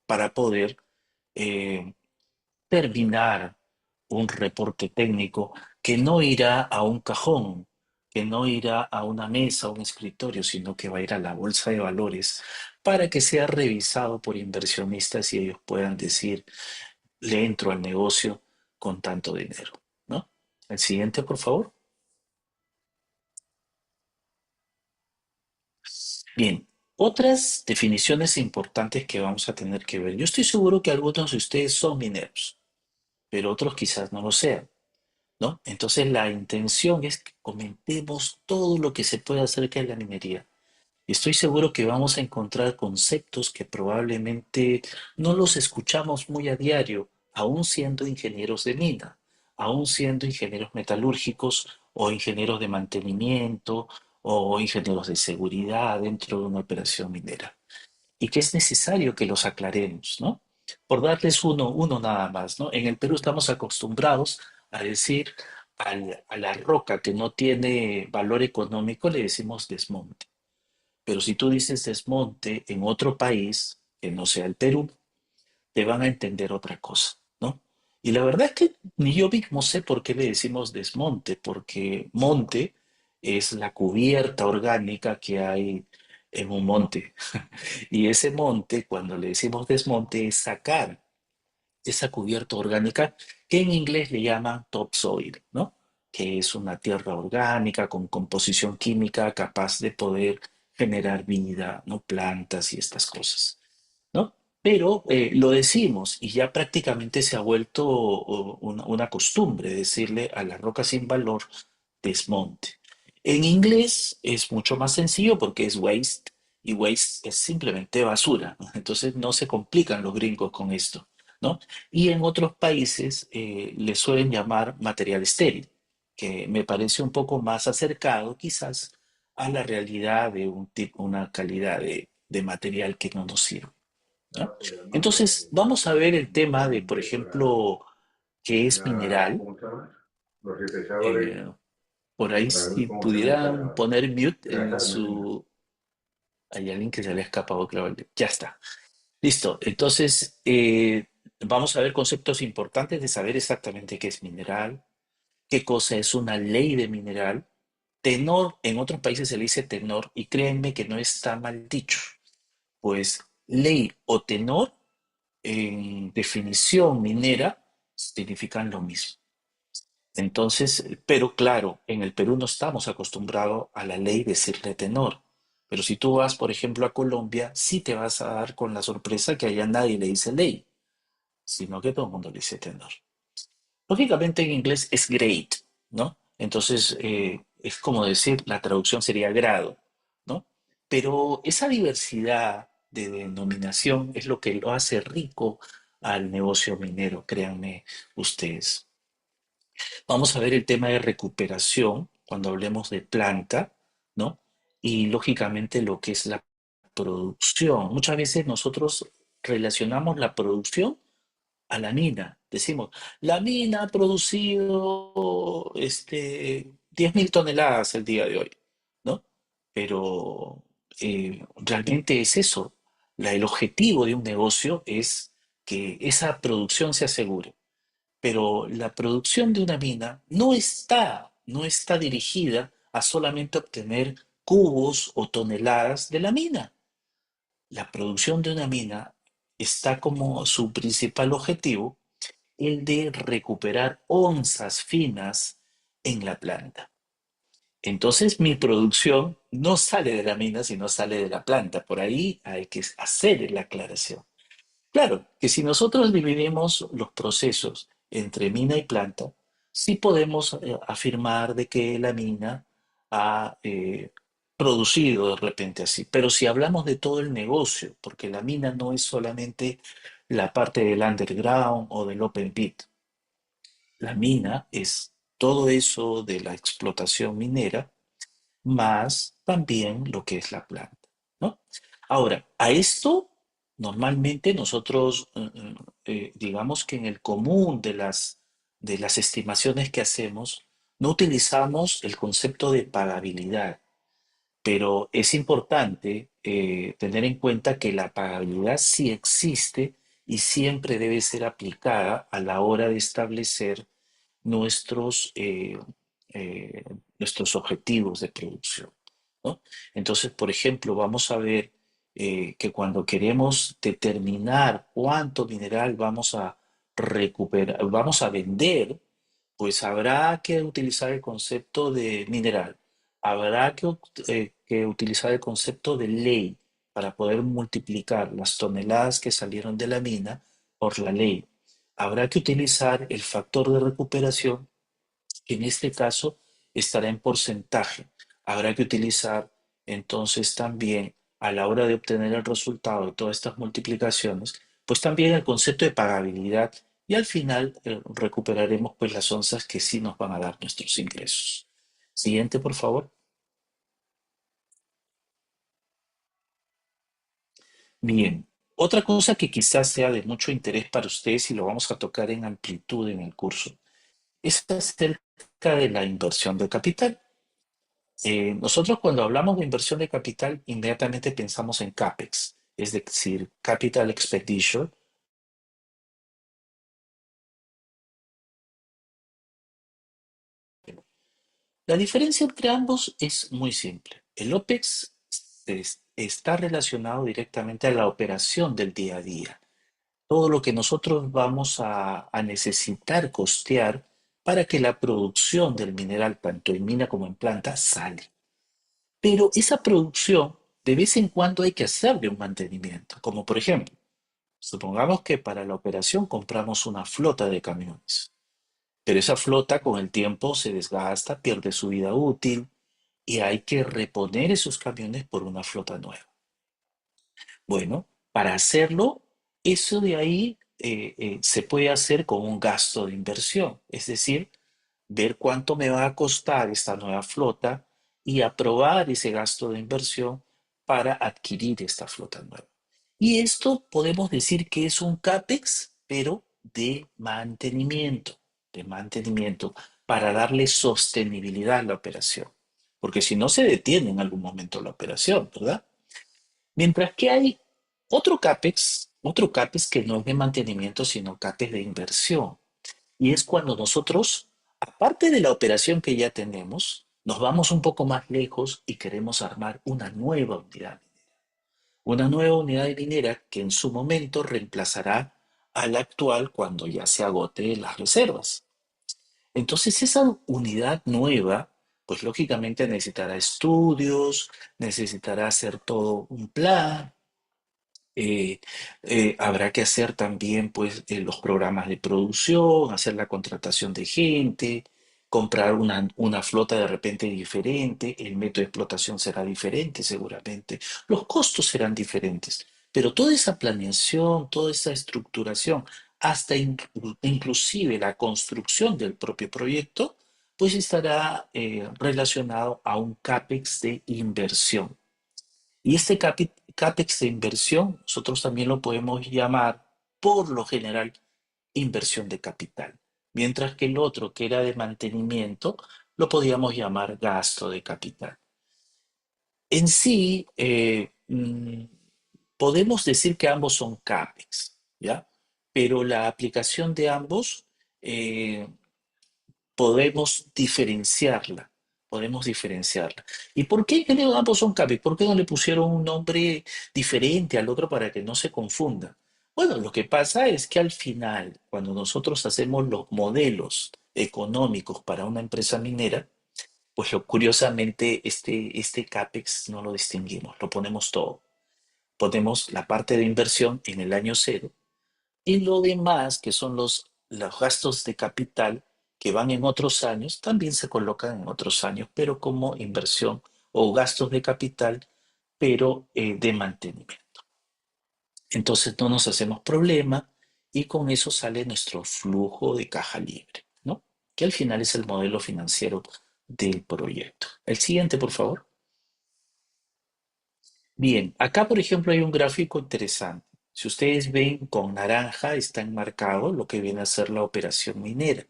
para poder eh, terminar un reporte técnico que no irá a un cajón, que no irá a una mesa, a un escritorio, sino que va a ir a la bolsa de valores para que sea revisado por inversionistas y ellos puedan decir, le entro al negocio con tanto dinero, ¿no? El siguiente, por favor. Bien, otras definiciones importantes que vamos a tener que ver. Yo estoy seguro que algunos de ustedes son mineros, pero otros quizás no lo sean, ¿no? Entonces la intención es que comentemos todo lo que se puede acerca de la minería. Y estoy seguro que vamos a encontrar conceptos que probablemente no los escuchamos muy a diario, aún siendo ingenieros de mina, aún siendo ingenieros metalúrgicos o ingenieros de mantenimiento o ingenieros de seguridad dentro de una operación minera. Y que es necesario que los aclaremos, ¿no? Por darles uno nada más, ¿no? En el Perú estamos acostumbrados a decir a la roca que no tiene valor económico le decimos desmonte. Pero si tú dices desmonte en otro país, que no sea el Perú, te van a entender otra cosa, ¿no? Y la verdad es que ni yo mismo sé por qué le decimos desmonte, porque monte es la cubierta orgánica que hay en un monte. Y ese monte, cuando le decimos desmonte, es sacar esa cubierta orgánica que en inglés le llaman topsoil, ¿no? Que es una tierra orgánica con composición química capaz de poder generar vida, ¿no? Plantas y estas cosas, ¿no? Pero lo decimos y ya prácticamente se ha vuelto una costumbre decirle a la roca sin valor desmonte. En inglés es mucho más sencillo porque es waste y waste es simplemente basura, ¿no? Entonces no se complican los gringos con esto, ¿no? Y en otros países le suelen llamar material estéril, que me parece un poco más acercado quizás a la realidad de un tipo, una calidad de material que no nos sirve, ¿no? Entonces, vamos a ver el tema de, por ejemplo, qué es mineral. ¿Cómo se llama? Los sintetizadores. Eh, por ahí, Para ver si cómo se me pudieran está poner mute en gastando. su... Hay alguien que se le ha escapado, claro. Ya está. Listo. Entonces, vamos a ver conceptos importantes de saber exactamente qué es mineral, qué cosa es una ley de mineral. Tenor, en otros países se le dice tenor, y créanme que no está mal dicho, pues ley o tenor en definición minera significan lo mismo. Entonces, pero claro, en el Perú no estamos acostumbrados a la ley de decirle tenor. Pero si tú vas, por ejemplo, a Colombia, sí te vas a dar con la sorpresa que allá nadie le dice ley, sino que todo el mundo le dice tenor. Lógicamente en inglés es grade, ¿no? Entonces, es como decir, la traducción sería grado, ¿no? Pero esa diversidad de denominación es lo que lo hace rico al negocio minero, créanme ustedes. Vamos a ver el tema de recuperación cuando hablemos de planta, ¿no? Y lógicamente lo que es la producción. Muchas veces nosotros relacionamos la producción a la mina. Decimos, la mina ha producido 10.000 toneladas el día de hoy, ¿no? Pero realmente es eso. El objetivo de un negocio es que esa producción se asegure. Pero la producción de una mina no está dirigida a solamente obtener cubos o toneladas de la mina. La producción de una mina está como su principal objetivo el de recuperar onzas finas en la planta. Entonces mi producción no sale de la mina, sino sale de la planta. Por ahí hay que hacer la aclaración. Claro, que si nosotros dividimos los procesos entre mina y planta, sí podemos afirmar de que la mina ha producido de repente así. Pero si hablamos de todo el negocio, porque la mina no es solamente la parte del underground o del open pit, la mina es todo eso de la explotación minera más también lo que es la planta, ¿no? Ahora, a esto normalmente nosotros, digamos que en el común de las estimaciones que hacemos, no utilizamos el concepto de pagabilidad. pero es importante tener en cuenta que la pagabilidad sí existe y siempre debe ser aplicada a la hora de establecer nuestros, eh, eh, nuestros objetivos de producción, ¿no? Entonces, por ejemplo, vamos a ver que cuando queremos determinar cuánto mineral vamos a recuperar, vamos a vender, pues habrá que utilizar el concepto de mineral, habrá que utilizar el concepto de ley para poder multiplicar las toneladas que salieron de la mina por la ley. Habrá que utilizar el factor de recuperación, que en este caso estará en porcentaje. Habrá que utilizar entonces también a la hora de obtener el resultado de todas estas multiplicaciones, pues también el concepto de pagabilidad y al final recuperaremos pues las onzas que sí nos van a dar nuestros ingresos. Siguiente, por favor. Bien, otra cosa que quizás sea de mucho interés para ustedes y lo vamos a tocar en amplitud en el curso es acerca de la inversión de capital. Nosotros cuando hablamos de inversión de capital, inmediatamente pensamos en CAPEX, es decir, Capital Expenditure. La diferencia entre ambos es muy simple. El OPEX está relacionado directamente a la operación del día a día. Todo lo que nosotros vamos a necesitar costear para que la producción del mineral, tanto en mina como en planta, sale. Pero esa producción, de vez en cuando hay que hacerle un mantenimiento, como por ejemplo, supongamos que para la operación compramos una flota de camiones, pero esa flota con el tiempo se desgasta, pierde su vida útil y hay que reponer esos camiones por una flota nueva. Bueno, para hacerlo, eso de ahí se puede hacer con un gasto de inversión, es decir, ver cuánto me va a costar esta nueva flota y aprobar ese gasto de inversión para adquirir esta flota nueva. Y esto podemos decir que es un CAPEX, pero de mantenimiento, para darle sostenibilidad a la operación. Porque si no se detiene en algún momento la operación, ¿verdad? Mientras que hay otro CAPEX que no es de mantenimiento, sino CAPEX de inversión. Y es cuando nosotros, aparte de la operación que ya tenemos, nos vamos un poco más lejos y queremos armar una nueva unidad. Una nueva unidad minera que en su momento reemplazará a la actual cuando ya se agote las reservas. Entonces esa unidad nueva, pues lógicamente necesitará estudios, necesitará hacer todo un plan, eh, habrá que hacer también pues los programas de producción, hacer la contratación de gente, comprar una flota de repente diferente, el método de explotación será diferente seguramente, los costos serán diferentes, pero toda esa planeación, toda esa estructuración, hasta inclusive la construcción del propio proyecto, pues estará relacionado a un CAPEX de inversión. Y este CAPEX de inversión, nosotros también lo podemos llamar, por lo general, inversión de capital. Mientras que el otro, que era de mantenimiento, lo podíamos llamar gasto de capital. En sí, podemos decir que ambos son CAPEX, ¿ya? Pero la aplicación de ambos eh, podemos diferenciarla, podemos diferenciarla. ¿Y por qué ambos son CAPEX? ¿Por qué no le pusieron un nombre diferente al otro para que no se confunda? Bueno, lo que pasa es que al final, cuando nosotros hacemos los modelos económicos para una empresa minera, pues curiosamente este CAPEX no lo distinguimos, lo ponemos todo. Ponemos la parte de inversión en el año cero y lo demás, que son los gastos de capital que van en otros años, también se colocan en otros años, pero como inversión o gastos de capital, pero de mantenimiento. Entonces no nos hacemos problema y con eso sale nuestro flujo de caja libre, ¿no? Que al final es el modelo financiero del proyecto. El siguiente, por favor. Bien, acá por ejemplo hay un gráfico interesante. Si ustedes ven con naranja está enmarcado lo que viene a ser la operación minera.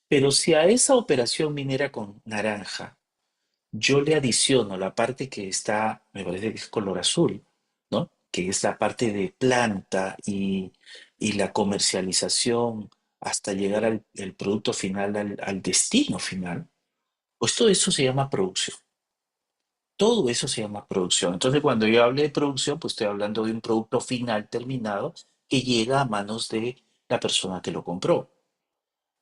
Pero si a esa operación minera con naranja yo le adiciono la parte que está, me parece que es color azul, ¿no? Que es la parte de planta y la comercialización hasta llegar al el producto final, al destino final, pues todo eso se llama producción. Todo eso se llama producción. Entonces, cuando yo hable de producción, pues estoy hablando de un producto final terminado que llega a manos de la persona que lo compró.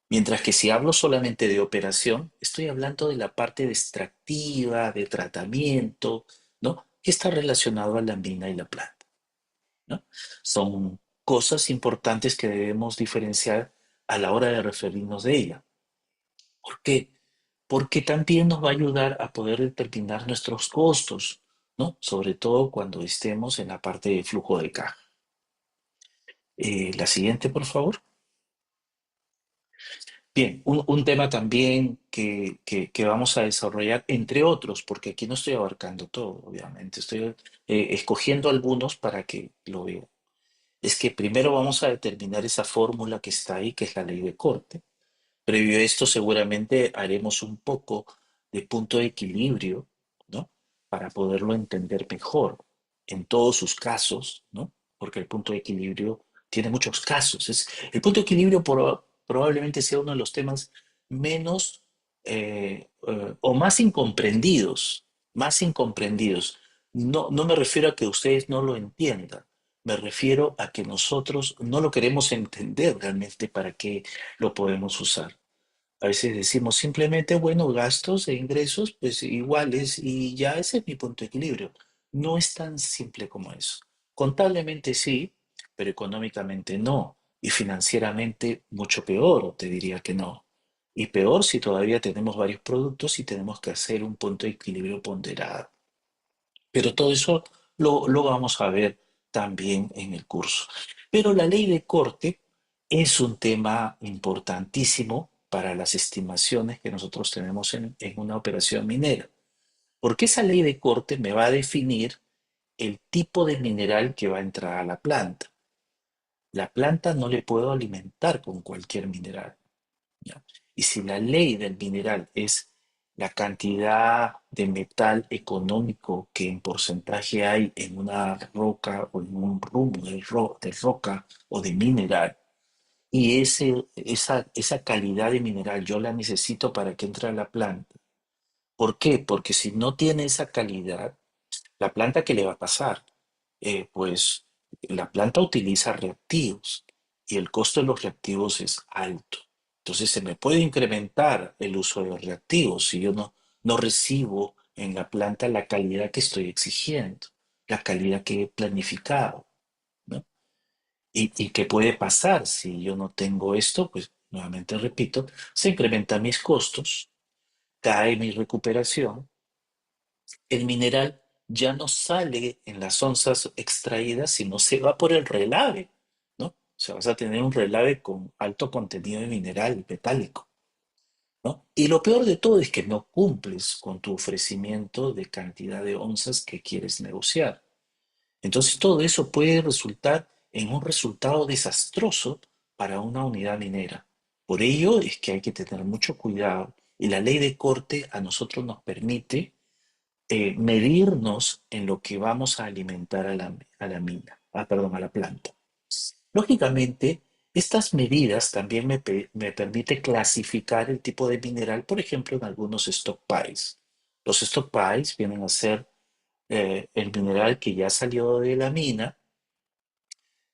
Mientras que si hablo solamente de operación, estoy hablando de la parte de extractiva, de tratamiento, ¿no? Que está relacionado a la mina y la planta, ¿no? Son cosas importantes que debemos diferenciar a la hora de referirnos de ella. ¿Por qué? Porque también nos va a ayudar a poder determinar nuestros costos, ¿no? Sobre todo cuando estemos en la parte de flujo de caja. La siguiente, por favor. Bien, un tema también que vamos a desarrollar, entre otros, porque aquí no estoy abarcando todo, obviamente, estoy escogiendo algunos para que lo vean. Es que primero vamos a determinar esa fórmula que está ahí, que es la ley de corte. Previo a esto, seguramente haremos un poco de punto de equilibrio, ¿no? Para poderlo entender mejor en todos sus casos, ¿no? Porque el punto de equilibrio tiene muchos casos. El punto de equilibrio probablemente sea uno de los temas menos o más incomprendidos, más incomprendidos. No, no me refiero a que ustedes no lo entiendan, me refiero a que nosotros no lo queremos entender realmente para qué lo podemos usar. A veces decimos simplemente, bueno, gastos e ingresos pues iguales y ya ese es mi punto de equilibrio. No es tan simple como eso. Contablemente sí, pero económicamente no. Y financieramente mucho peor, te diría que no. Y peor si todavía tenemos varios productos y tenemos que hacer un punto de equilibrio ponderado. Pero todo eso lo vamos a ver también en el curso. Pero la ley de corte es un tema importantísimo para las estimaciones que nosotros tenemos en una operación minera, porque esa ley de corte me va a definir el tipo de mineral que va a entrar a la planta. La planta no le puedo alimentar con cualquier mineral. ¿Ya? Y si la ley del mineral es la cantidad de metal económico que en porcentaje hay en una roca o en un rumbo de roca o de mineral, y esa calidad de mineral yo la necesito para que entre a la planta. ¿Por qué? Porque si no tiene esa calidad, la planta, ¿qué le va a pasar? Pues la planta utiliza reactivos y el costo de los reactivos es alto. Entonces se me puede incrementar el uso de los reactivos si yo no recibo en la planta la calidad que estoy exigiendo, la calidad que he planificado, ¿no? ¿Y qué puede pasar si yo no tengo esto? Pues nuevamente repito, se incrementan mis costos, cae mi recuperación, el mineral ya no sale en las onzas extraídas, sino se va por el relave, ¿no? O sea, vas a tener un relave con alto contenido de mineral metálico, ¿no? Y lo peor de todo es que no cumples con tu ofrecimiento de cantidad de onzas que quieres negociar. Entonces todo eso puede resultar en un resultado desastroso para una unidad minera. Por ello es que hay que tener mucho cuidado y la ley de corte a nosotros nos permite medirnos en lo que vamos a alimentar a la mina, perdón, a la planta. Lógicamente, estas medidas también me permite clasificar el tipo de mineral, por ejemplo, en algunos stockpiles. Los stockpiles vienen a ser el mineral que ya salió de la mina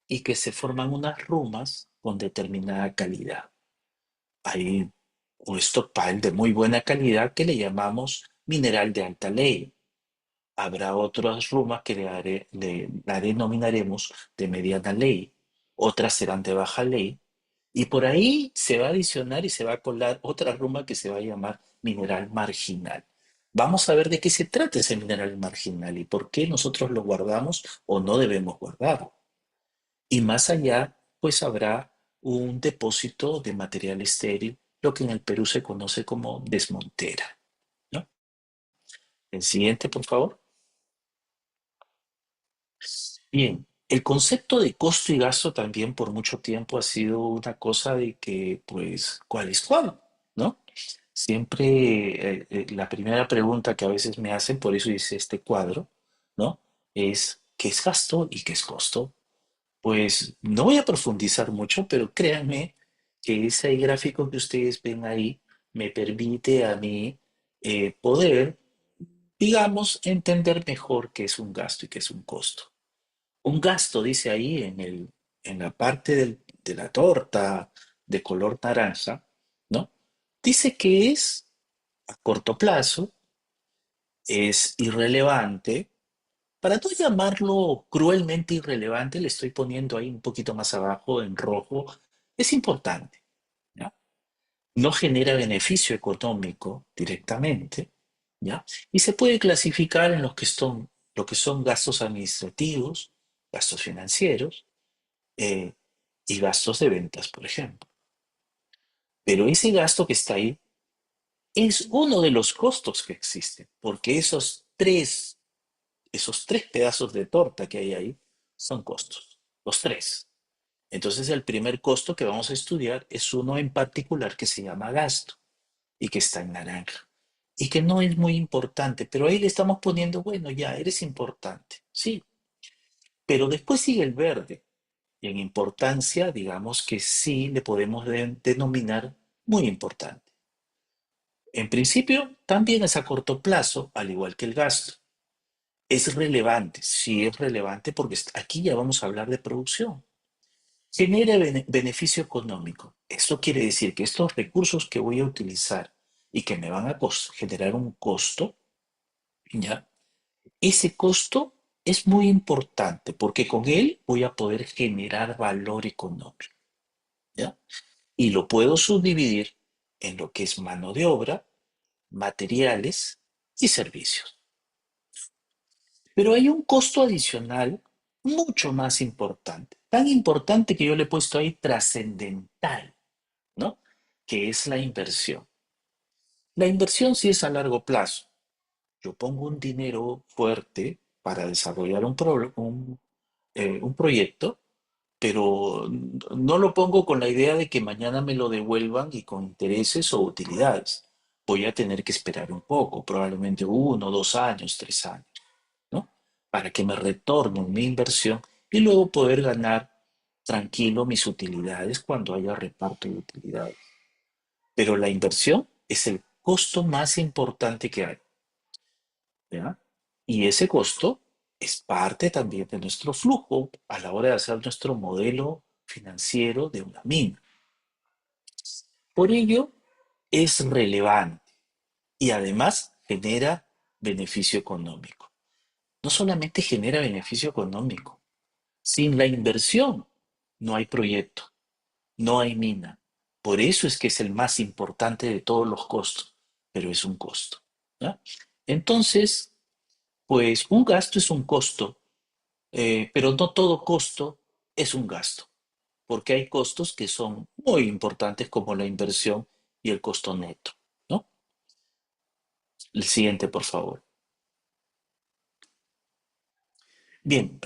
y que se forman unas rumas con determinada calidad. Hay un stockpile de muy buena calidad que le llamamos mineral de alta ley. Habrá otras rumas que la denominaremos de mediana ley, otras serán de baja ley, y por ahí se va a adicionar y se va a colar otra ruma que se va a llamar mineral marginal. Vamos a ver de qué se trata ese mineral marginal y por qué nosotros lo guardamos o no debemos guardarlo. Y más allá, pues habrá un depósito de material estéril, lo que en el Perú se conoce como desmontera, ¿no? El siguiente, por favor. Bien, el concepto de costo y gasto también por mucho tiempo ha sido una cosa de que, pues, ¿cuál es cuál? ¿No? siempre la primera pregunta que a veces me hacen, por eso hice este cuadro, ¿no? Es ¿qué es gasto y qué es costo? Pues no voy a profundizar mucho, pero créanme que ese gráfico que ustedes ven ahí me permite a mí poder, digamos, entender mejor qué es un gasto y qué es un costo. Un gasto, dice ahí en la parte de la torta de color naranja, ¿no? Dice que es a corto plazo, es irrelevante. Para no llamarlo cruelmente irrelevante, le estoy poniendo ahí un poquito más abajo en rojo, es importante, ¿ya? No genera beneficio económico directamente, ¿ya? Y se puede clasificar en lo que son gastos administrativos, gastos financieros eh, y gastos de ventas, por ejemplo. Pero ese gasto que está ahí es uno de los costos que existen, porque esos tres pedazos de torta que hay ahí son costos, los tres. Entonces el primer costo que vamos a estudiar es uno en particular que se llama gasto y que está en naranja y que no es muy importante, pero ahí le estamos poniendo, bueno, ya eres importante, sí, pero después sigue el verde y en importancia, digamos que sí le podemos denominar muy importante. En principio, también es a corto plazo, al igual que el gasto. Es relevante, sí es relevante porque aquí ya vamos a hablar de producción. Genera beneficio económico. Esto quiere decir que estos recursos que voy a utilizar y que me van a generar un costo, ¿ya? Ese costo es muy importante porque con él voy a poder generar valor económico, ¿ya? Y lo puedo subdividir en lo que es mano de obra, materiales y servicios. Pero hay un costo adicional mucho más importante, tan importante que yo le he puesto ahí trascendental, ¿no? Que es la inversión. La inversión sí es a largo plazo. Yo pongo un dinero fuerte para desarrollar un proyecto, pero no lo pongo con la idea de que mañana me lo devuelvan y con intereses o utilidades. Voy a tener que esperar un poco, probablemente 1, 2 años, 3 años, ¿no? Para que me retornen mi inversión y luego poder ganar tranquilo mis utilidades cuando haya reparto de utilidades. Pero la inversión es el costo más importante que hay, ¿ya? Y ese costo es parte también de nuestro flujo a la hora de hacer nuestro modelo financiero de una mina. Por ello, es relevante y además genera beneficio económico. No solamente genera beneficio económico, sin la inversión no hay proyecto, no hay mina. Por eso es que es el más importante de todos los costos, pero es un costo, ¿ya? Entonces, pues un gasto es un costo, pero no todo costo es un gasto, porque hay costos que son muy importantes como la inversión y el costo neto, ¿no? El siguiente, por favor. Bien,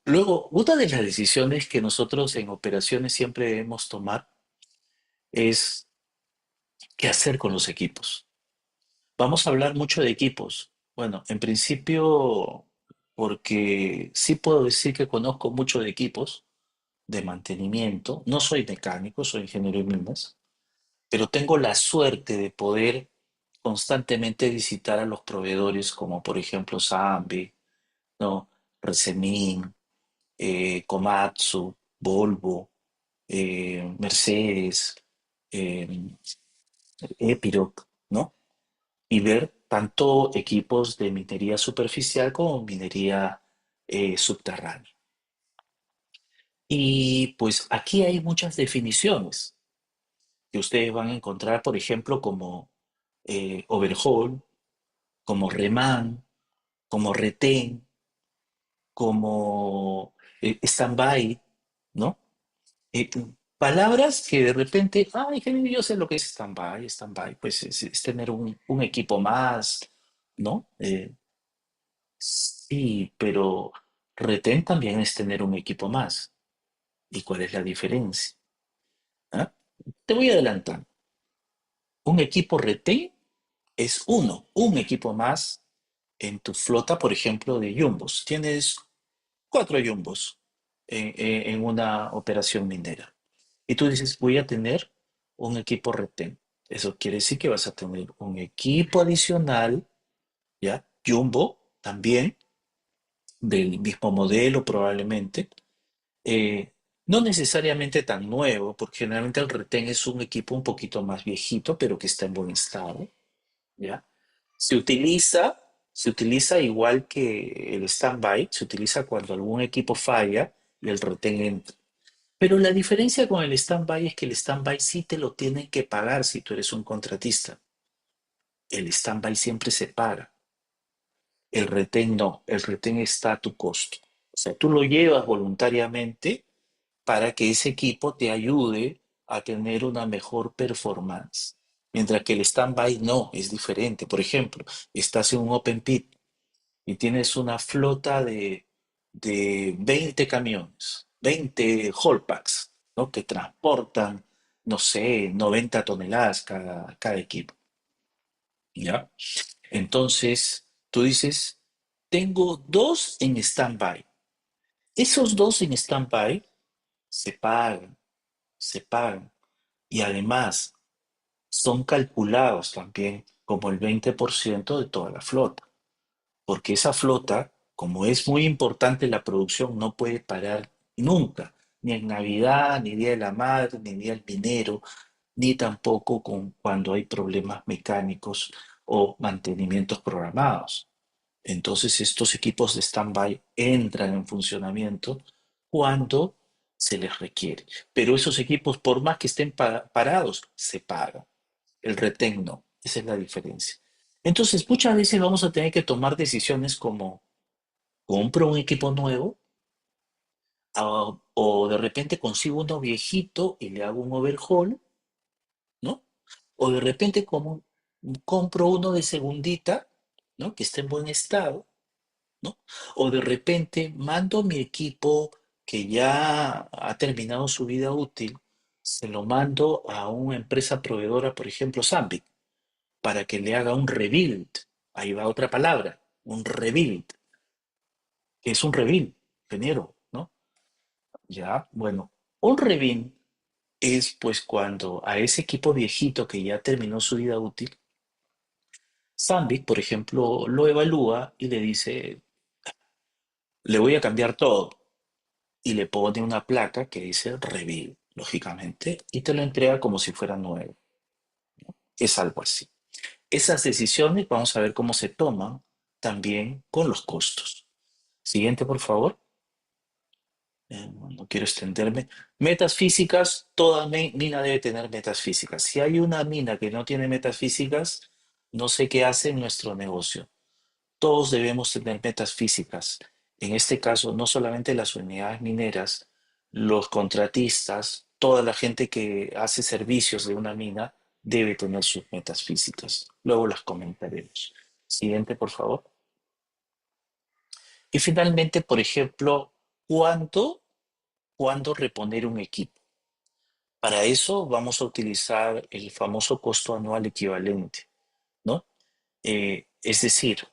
luego, una de las decisiones que nosotros en operaciones siempre debemos tomar es qué hacer con los equipos. Vamos a hablar mucho de equipos. Bueno, en principio, porque sí puedo decir que conozco mucho de equipos de mantenimiento. No soy mecánico, soy ingeniero de minas, pero tengo la suerte de poder constantemente visitar a los proveedores como por ejemplo Sambi, ¿no? Resemin, Komatsu, Volvo, Mercedes, eh, Epiroc, ¿no? Y ver tanto equipos de minería superficial como minería subterránea. Y pues aquí hay muchas definiciones que ustedes van a encontrar, por ejemplo, como overhaul, como reman, como retén, como stand-by, ¿no? Eh, palabras que de repente, ay, que yo sé lo que es stand-by, stand-by, pues es tener un equipo más, ¿no? Sí, pero retén también es tener un equipo más. ¿Y cuál es la diferencia? ¿Ah? Te voy adelantando. Un equipo retén es uno, un equipo más en tu flota, por ejemplo, de jumbos. Tienes cuatro jumbos en una operación minera. Y tú dices, voy a tener un equipo retén. Eso quiere decir que vas a tener un equipo adicional, ¿ya? Jumbo también, del mismo modelo probablemente. Eh, no necesariamente tan nuevo, porque generalmente el retén es un equipo un poquito más viejito, pero que está en buen estado, ¿ya? Se utiliza, se utiliza igual que el standby, se utiliza cuando algún equipo falla y el retén entra. Pero la diferencia con el stand-by es que el stand-by sí te lo tienen que pagar si tú eres un contratista. El stand-by siempre se paga. El retén no. El retén está a tu costo. O sea, tú lo llevas voluntariamente para que ese equipo te ayude a tener una mejor performance. Mientras que el stand-by no, es diferente. Por ejemplo, estás en un open pit y tienes una flota de 20 camiones, 20 haulpacks, ¿no? Que transportan, no sé, 90 toneladas cada equipo, ¿ya? Entonces, tú dices, tengo dos en stand-by. Esos dos en stand-by se pagan, se pagan. Y además, son calculados también como el 20% de toda la flota. Porque esa flota, como es muy importante la producción, no puede parar nunca, ni en Navidad, ni Día de la Madre, ni Día del Minero, ni tampoco cuando hay problemas mecánicos o mantenimientos programados. Entonces estos equipos de stand-by entran en funcionamiento cuando se les requiere. Pero esos equipos, por más que estén parados, se pagan. El retén no. Esa es la diferencia. Entonces, muchas veces vamos a tener que tomar decisiones como compro un equipo nuevo o de repente consigo uno viejito y le hago un overhaul, ¿no? O de repente como compro uno de segundita, ¿no? Que esté en buen estado, ¿no? O de repente mando mi equipo que ya ha terminado su vida útil, se lo mando a una empresa proveedora, por ejemplo, Sandvik, para que le haga un rebuild. Ahí va otra palabra, un rebuild. ¿Qué es un rebuild, ingeniero? ¿No? Ya, bueno, un rebuild es pues cuando a ese equipo viejito que ya terminó su vida útil, Sandvik, por ejemplo, lo evalúa y le dice, le voy a cambiar todo. Y le pone una placa que dice rebuild, lógicamente, y te lo entrega como si fuera nuevo. Es algo así. Esas decisiones vamos a ver cómo se toman también con los costos. Siguiente, por favor. No quiero extenderme. Metas físicas, toda mina debe tener metas físicas. Si hay una mina que no tiene metas físicas, no sé qué hace en nuestro negocio. Todos debemos tener metas físicas. En este caso, no solamente las unidades mineras, los contratistas, toda la gente que hace servicios de una mina debe tener sus metas físicas. Luego las comentaremos. Siguiente, por favor. Y finalmente, por ejemplo, ¿cuándo reponer un equipo? Para eso vamos a utilizar el famoso costo anual equivalente, ¿no? Es decir,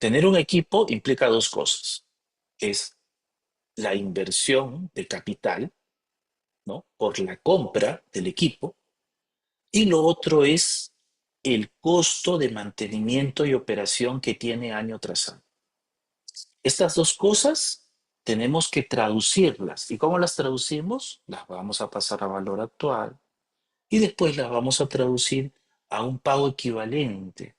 tener un equipo implica dos cosas. Es la inversión de capital, ¿no? Por la compra del equipo. Y lo otro es el costo de mantenimiento y operación que tiene año tras año. Estas dos cosas tenemos que traducirlas. ¿Y cómo las traducimos? Las vamos a pasar a valor actual y después las vamos a traducir a un pago equivalente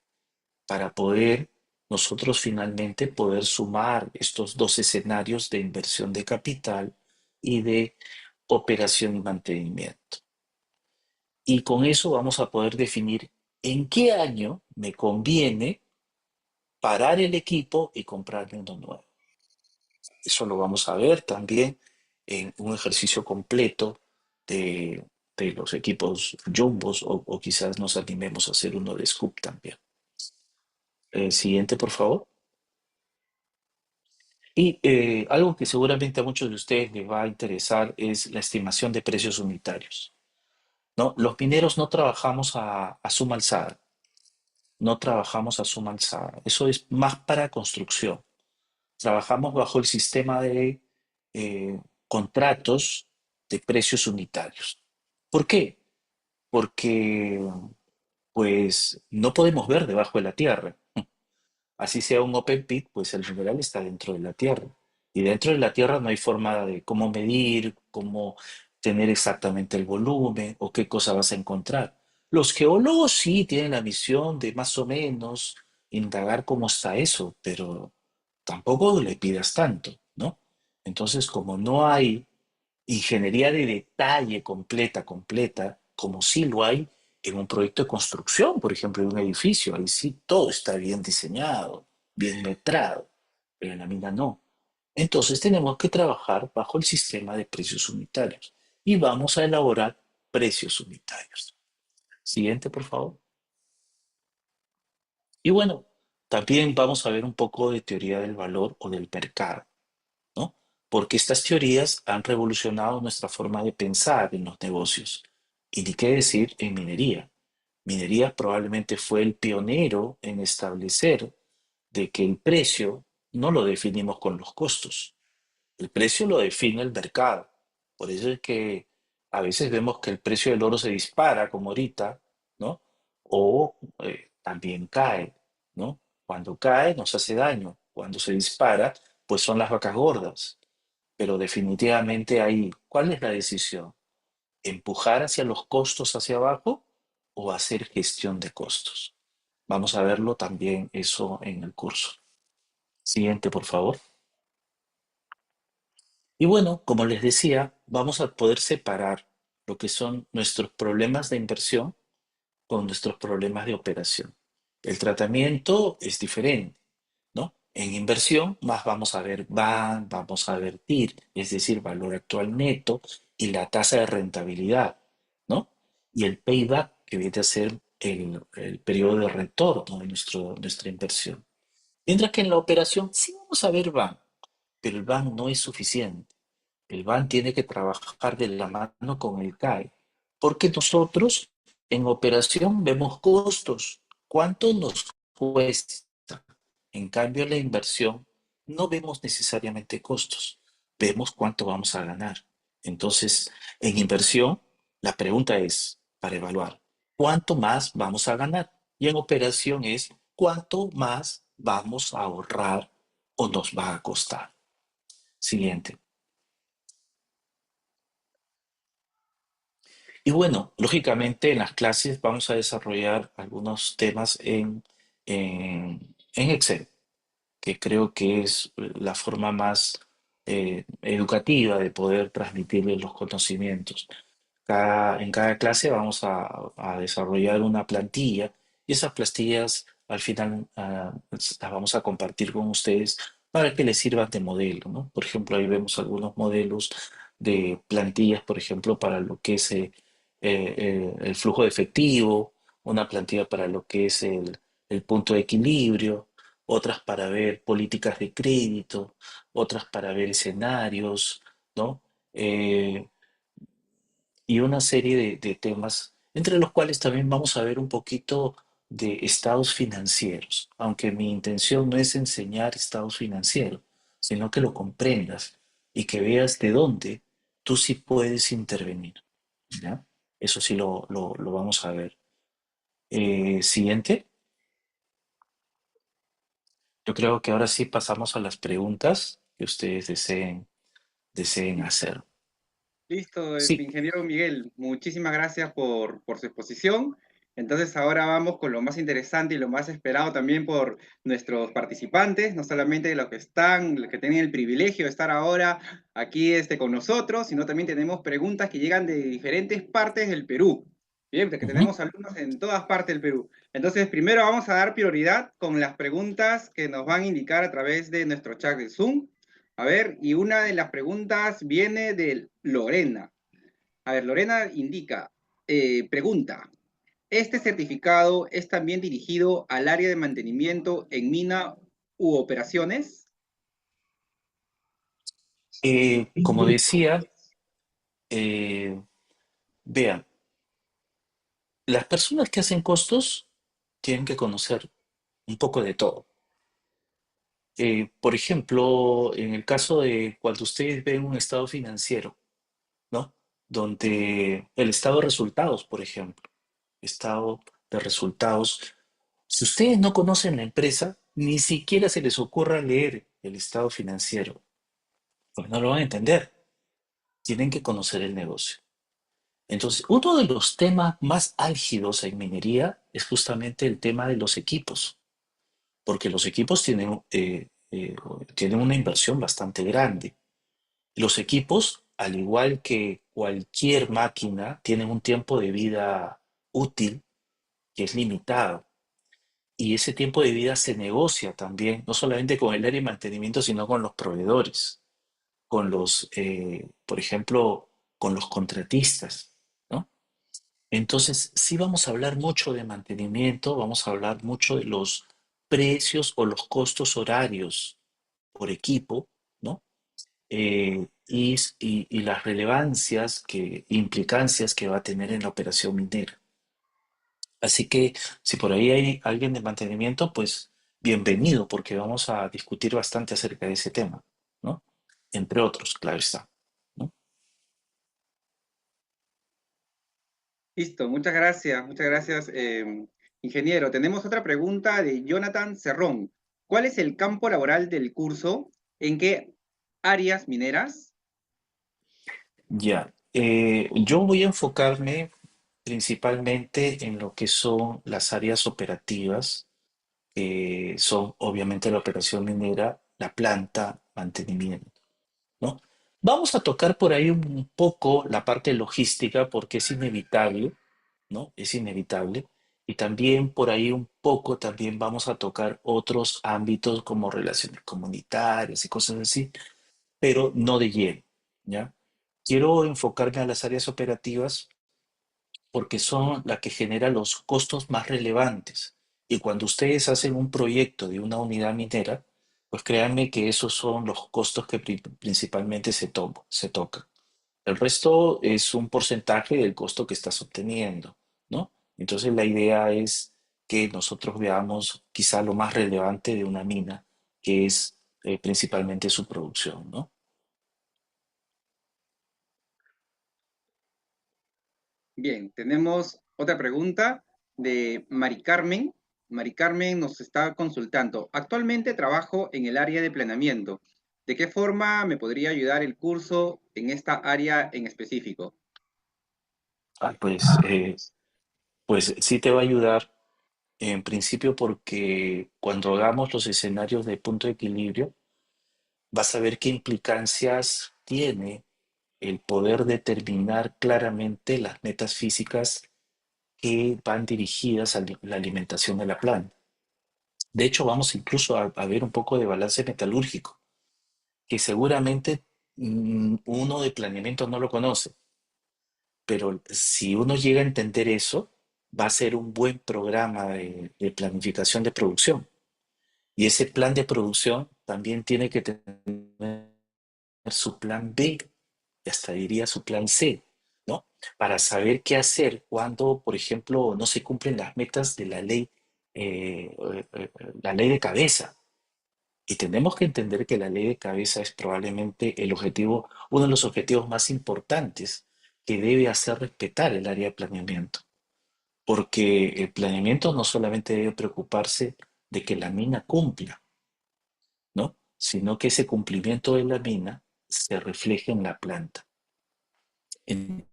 para poder nosotros finalmente poder sumar estos dos escenarios de inversión de capital y de operación y mantenimiento. Y con eso vamos a poder definir en qué año me conviene parar el equipo y comprarme uno nuevo. Eso lo vamos a ver también en un ejercicio completo de, de los equipos jumbos o quizás nos animemos a hacer uno de scoop también. Siguiente, por favor. Y algo que seguramente a muchos de ustedes les va a interesar es la estimación de precios unitarios. ¿no? Los mineros no trabajamos a suma alzada, no trabajamos a suma alzada. Eso es más para construcción. Trabajamos bajo el sistema de contratos de precios unitarios. ¿Por qué? Porque pues no podemos ver debajo de la tierra. Así sea un open pit, pues el mineral está dentro de la tierra. Y dentro de la tierra no hay forma de cómo medir, cómo tener exactamente el volumen o qué cosa vas a encontrar. Los geólogos sí tienen la misión de más o menos indagar cómo está eso, pero tampoco le pidas tanto, ¿no? Entonces, como no hay ingeniería de detalle completa, como sí lo hay en un proyecto de construcción, por ejemplo, de un edificio. Ahí sí todo está bien diseñado, bien metrado, pero en la mina no. Entonces tenemos que trabajar bajo el sistema de precios unitarios y vamos a elaborar precios unitarios. Siguiente, por favor. Y bueno, también vamos a ver un poco de teoría del valor o del mercado, ¿no? Porque estas teorías han revolucionado nuestra forma de pensar en los negocios. Y ni qué decir en minería. Minería probablemente fue el pionero en establecer de que el precio no lo definimos con los costos. El precio lo define el mercado. Por eso es que a veces vemos que el precio del oro se dispara, como ahorita, ¿no? O también cae, ¿no? Cuando cae nos hace daño. Cuando se dispara, pues son las vacas gordas. Pero definitivamente ahí, ¿cuál es la decisión? ¿Empujar hacia los costos hacia abajo o hacer gestión de costos? Vamos a verlo también eso en el curso. Siguiente, por favor. Y bueno, como les decía, vamos a poder separar lo que son nuestros problemas de inversión con nuestros problemas de operación. El tratamiento es diferente, ¿no? En inversión más vamos a ver BAN, vamos a ver TIR, es decir, valor actual neto y la tasa de rentabilidad, ¿no? Y el payback, que viene a ser el periodo de retorno de nuestra inversión. Mientras que en la operación sí vamos a ver BAN, pero el BAN no es suficiente. El BAN tiene que trabajar de la mano con el CAE, porque nosotros en operación vemos costos, cuánto nos cuesta. En cambio, en la inversión no vemos necesariamente costos, vemos cuánto vamos a ganar. Entonces, en inversión, la pregunta es, para evaluar, ¿cuánto más vamos a ganar? Y en operación es, ¿cuánto más vamos a ahorrar o nos va a costar? Siguiente. Y bueno, lógicamente en las clases vamos a desarrollar algunos temas en Excel, que creo que es la forma más educativa de poder transmitirles los conocimientos. En cada clase vamos a desarrollar una plantilla y esas plantillas al final las vamos a compartir con ustedes para que les sirvan de modelo, ¿no? Por ejemplo, ahí vemos algunos modelos de plantillas, por ejemplo, para lo que es el flujo de efectivo, una plantilla para lo que es el punto de equilibrio, otras para ver políticas de crédito, otras para ver escenarios, ¿no? Eh, y una serie de temas, entre los cuales también vamos a ver un poquito de estados financieros, aunque mi intención no es enseñar estados financieros, sino que lo comprendas y que veas de dónde tú sí puedes intervenir, ¿ya? Eso sí lo vamos a ver. Siguiente. Yo creo que ahora sí pasamos a las preguntas que ustedes deseen hacer. Listo, Sí. ingeniero Miguel, muchísimas gracias por su exposición. Entonces ahora vamos con lo más interesante y lo más esperado también por nuestros participantes, no solamente los que están, los que tienen el privilegio de estar ahora aquí con nosotros, sino también tenemos preguntas que llegan de diferentes partes del Perú. Bien, porque Ujú. tenemos alumnos en todas partes del Perú. Entonces primero vamos a dar prioridad con las preguntas que nos van a indicar a través de nuestro chat de Zoom. A ver, y una de las preguntas viene de Lorena. A ver, Lorena indica, pregunta, ¿este certificado es también dirigido al área de mantenimiento en mina u operaciones? Como decía, eh, vean. las personas que hacen costos tienen que conocer un poco de todo. Por ejemplo, en el caso de cuando ustedes ven un estado financiero, ¿no? Donde el estado de resultados, por ejemplo, estado de resultados, si ustedes no conocen la empresa, ni siquiera se les ocurra leer el estado financiero, pues no lo van a entender. Tienen que conocer el negocio. Entonces, uno de los temas más álgidos en minería es justamente el tema de los equipos, porque los equipos tienen una inversión bastante grande. Los equipos, al igual que cualquier máquina, tienen un tiempo de vida útil que es limitado. Y ese tiempo de vida se negocia también, no solamente con el área de mantenimiento, sino con los proveedores, con por ejemplo, con los contratistas, ¿no? Entonces, sí vamos a hablar mucho de mantenimiento, vamos a hablar mucho de los precios o los costos horarios por equipo, ¿no? Y las relevancias, implicancias que va a tener en la operación minera. Así que si por ahí hay alguien de mantenimiento, pues bienvenido, porque vamos a discutir bastante acerca de ese tema, ¿no? Entre otros, claro está, ¿no? Listo, muchas gracias, ingeniero. Tenemos otra pregunta de Jonathan Cerrón. ¿Cuál es el campo laboral del curso? ¿En qué áreas mineras? Ya, yo voy a enfocarme principalmente en lo que son las áreas operativas, que son obviamente la operación minera, la planta, mantenimiento, ¿no? Vamos a tocar por ahí un poco la parte logística porque es inevitable, ¿no? Es inevitable. Y también por ahí un poco también vamos a tocar otros ámbitos como relaciones comunitarias y cosas así, pero no de lleno, ¿ya? Quiero enfocarme a las áreas operativas porque son las que generan los costos más relevantes. Y cuando ustedes hacen un proyecto de una unidad minera, pues créanme que esos son los costos que principalmente se tocan. El resto es un porcentaje del costo que estás obteniendo, ¿no? Entonces la idea es que nosotros veamos quizá lo más relevante de una mina, que es principalmente su producción, ¿no? Bien, tenemos otra pregunta de Mari Carmen. Mari Carmen nos está consultando. Actualmente trabajo en el área de planeamiento. ¿De qué forma me podría ayudar el curso en esta área en específico? Ah, pues sí te va a ayudar en principio porque cuando hagamos los escenarios de punto de equilibrio, vas a ver qué implicancias tiene el poder determinar claramente las metas físicas que van dirigidas a la alimentación de la planta. De hecho, vamos incluso a ver un poco de balance metalúrgico, que seguramente uno de planeamiento no lo conoce, pero si uno llega a entender eso, va a ser un buen programa de planificación de producción. Y ese plan de producción también tiene que tener su plan B, y hasta diría su plan C, ¿no? Para saber qué hacer cuando, por ejemplo, no se cumplen las metas de la ley de cabeza. Y tenemos que entender que la ley de cabeza es probablemente uno de los objetivos más importantes que debe hacer respetar el área de planeamiento. Porque el planeamiento no solamente debe preocuparse de que la mina cumpla, ¿no? Sino que ese cumplimiento de la mina se refleje en la planta. Entonces,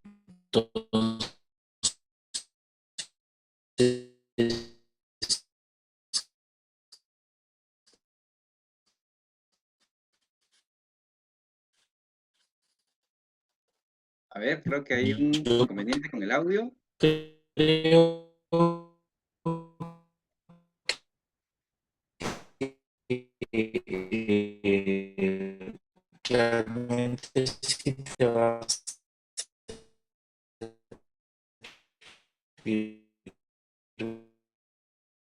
A ver, creo que hay un yo inconveniente con el audio. creo que claramente sí te va a servir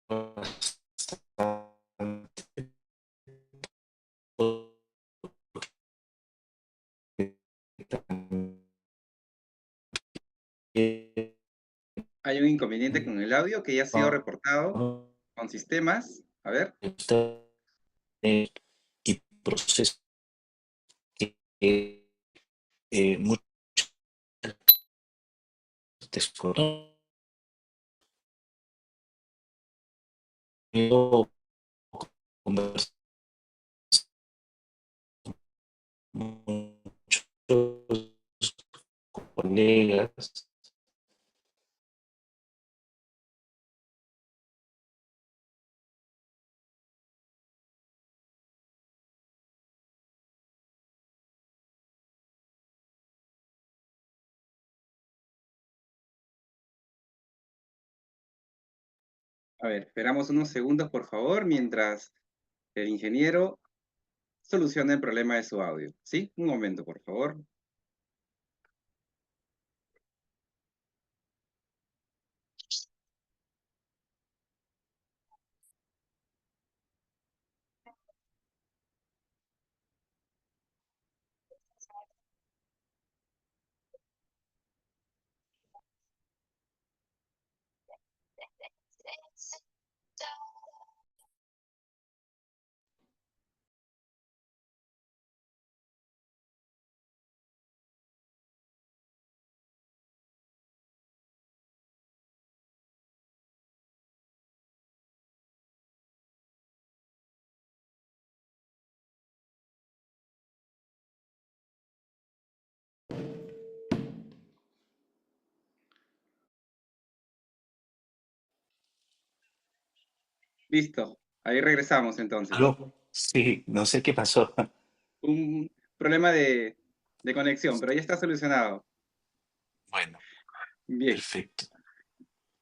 bastante porque también Hay un inconveniente con el audio que ya ha sido reportado con sistemas. A ver. Y procesos que muchos desconocen muchos colegas. A ver, esperamos unos segundos, por favor, mientras el ingeniero soluciona el problema de su audio. ¿Sí? Un momento, por favor. Listo. Ahí regresamos entonces. ¿Aló? Sí, no sé qué pasó. Un problema de conexión, pero ya está solucionado. Bueno, Bien. perfecto.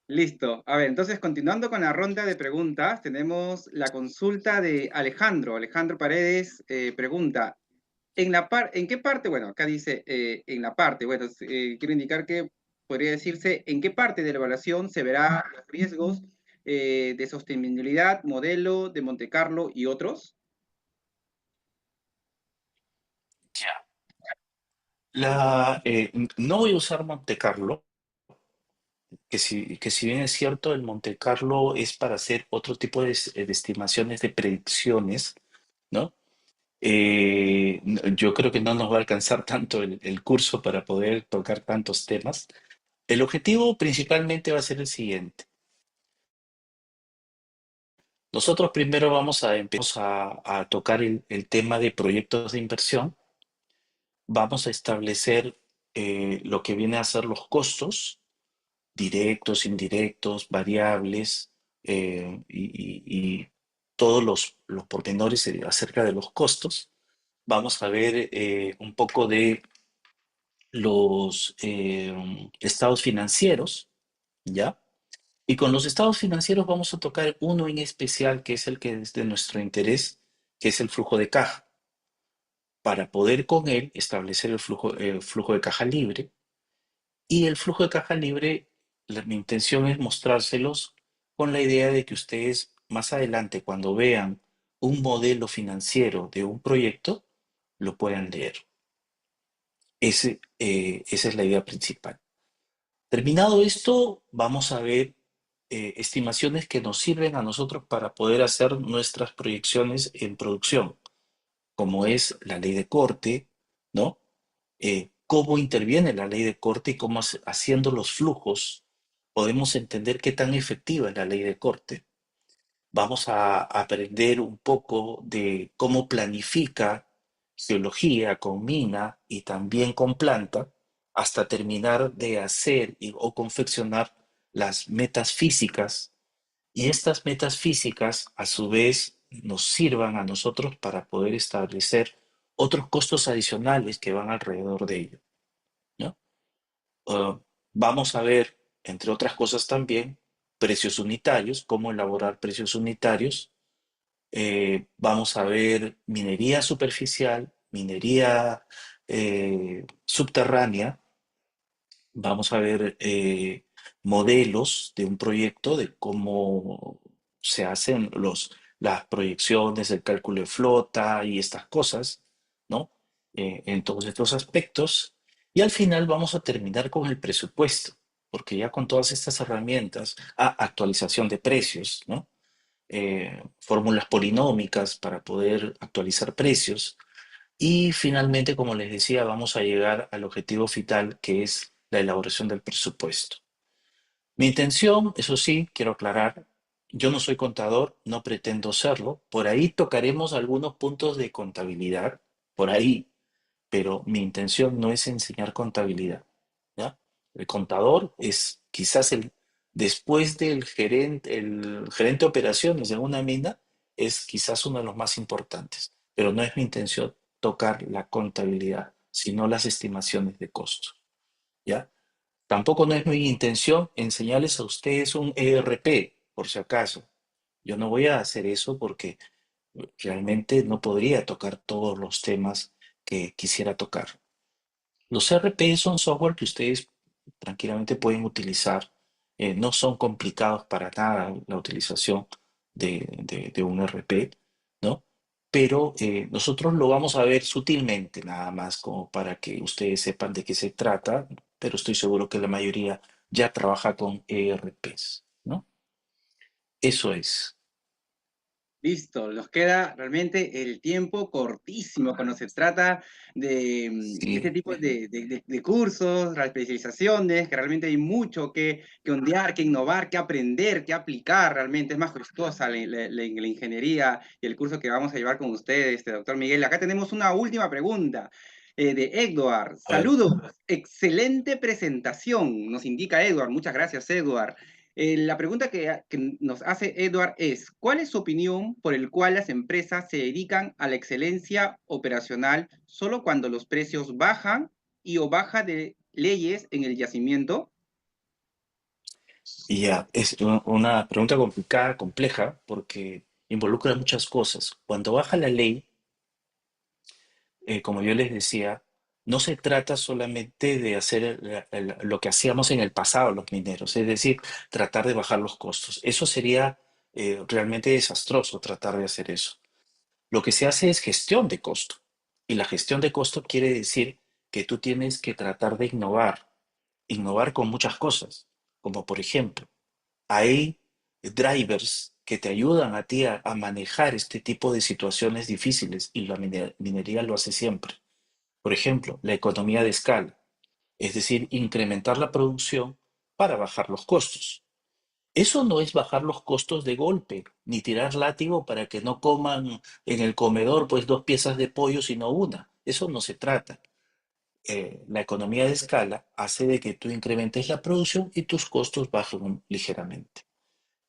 Listo. A ver, entonces continuando con la ronda de preguntas, tenemos la consulta de Alejandro. Alejandro Paredes pregunta, ¿en qué parte? Bueno, acá dice en la parte, bueno, quiero indicar que podría decirse en qué parte de la evaluación se verá los riesgos de sostenibilidad, modelo de Monte Carlo y otros. Ya. No voy a usar Monte Carlo, que si bien es cierto, el Monte Carlo es para hacer otro tipo de estimaciones, de predicciones, ¿no? Yo creo que no nos va a alcanzar tanto el curso para poder tocar tantos temas. El objetivo principalmente va a ser el siguiente. Nosotros primero vamos a empezar a tocar el tema de proyectos de inversión. Vamos a establecer lo que viene a ser los costos, directos, indirectos, variables, y todos los pormenores acerca de los costos. Vamos a ver un poco de los estados financieros, ¿ya? Y con los estados financieros vamos a tocar uno en especial, que es el que es de nuestro interés, que es el flujo de caja, para poder con él establecer el flujo de caja libre. Y el flujo de caja libre, mi intención es mostrárselos con la idea de que ustedes más adelante, cuando vean un modelo financiero de un proyecto, lo puedan leer. Esa es la idea principal. Terminado esto, vamos a ver estimaciones que nos sirven a nosotros para poder hacer nuestras proyecciones en producción, como es la ley de corte, ¿no? Cómo interviene la ley de corte y cómo haciendo los flujos podemos entender qué tan efectiva es la ley de corte. Vamos a aprender un poco de cómo planifica geología con mina y también con planta, hasta terminar de hacer o confeccionar las metas físicas. Y estas metas físicas, a su vez, nos sirvan a nosotros para poder establecer otros costos adicionales que van alrededor de ello, ¿no? Uh, Vamos a ver, entre otras cosas también, precios unitarios, cómo elaborar precios unitarios. Vamos a ver minería superficial, minería subterránea. Vamos a ver modelos de un proyecto, de cómo se hacen las proyecciones, el cálculo de flota y estas cosas, ¿no? En todos estos aspectos. Y al final vamos a terminar con el presupuesto. porque ya con todas estas herramientas, actualización de precios, ¿no? Fórmulas polinómicas para poder actualizar precios. Y finalmente, como les decía, vamos a llegar al objetivo final, que es la elaboración del presupuesto. Mi intención, eso sí, quiero aclarar, yo no soy contador, no pretendo serlo. Por ahí tocaremos algunos puntos de contabilidad, por ahí, pero mi intención no es enseñar contabilidad, ¿ya? El contador es quizás después del el gerente de operaciones de una mina, es quizás uno de los más importantes, pero no es mi intención tocar la contabilidad, sino las estimaciones de costos, ¿ya? Tampoco no es mi intención enseñarles a ustedes un ERP, por si acaso. Yo no voy a hacer eso porque realmente no podría tocar todos los temas que quisiera tocar. Los ERP son software que ustedes tranquilamente pueden utilizar. No son complicados para nada la utilización de un ERP, ¿no? Pero nosotros lo vamos a ver sutilmente, nada más como para que ustedes sepan de qué se trata, pero estoy seguro que la mayoría ya trabaja con ERPs, ¿no? Eso es. Listo, nos queda realmente el tiempo cortísimo cuando se trata de este Sí, tipo de cursos, especializaciones, que realmente hay mucho que ondear, que innovar, que aprender, que aplicar realmente. Es más costosa la ingeniería y el curso que vamos a llevar con ustedes, doctor Miguel. Acá tenemos una última pregunta de Edward. a ver. Saludos, excelente presentación, nos indica Edward. Muchas gracias, Edward. La pregunta que nos hace Edward es, ¿cuál es su opinión por el cual las empresas se dedican a la excelencia operacional solo cuando los precios bajan y o baja de leyes en el yacimiento? Y ya, es una pregunta complicada, compleja, porque involucra muchas cosas. Cuando baja la ley, como yo les decía, no se trata solamente de hacer lo que hacíamos en el pasado los mineros, es decir, tratar de bajar los costos. Eso sería realmente desastroso tratar de hacer eso. Lo que se hace es gestión de costo. Y la gestión de costo quiere decir que tú tienes que tratar de innovar con muchas cosas, como por ejemplo, hay drivers que te ayudan a ti a manejar este tipo de situaciones difíciles y la minería lo hace siempre. Por ejemplo, la economía de escala, es decir, incrementar la producción para bajar los costos. Eso no es bajar los costos de golpe, ni tirar látigo para que no coman en el comedor pues dos piezas de pollo, sino una. Eso no se trata. La economía de escala hace de que tú incrementes la producción y tus costos bajen ligeramente.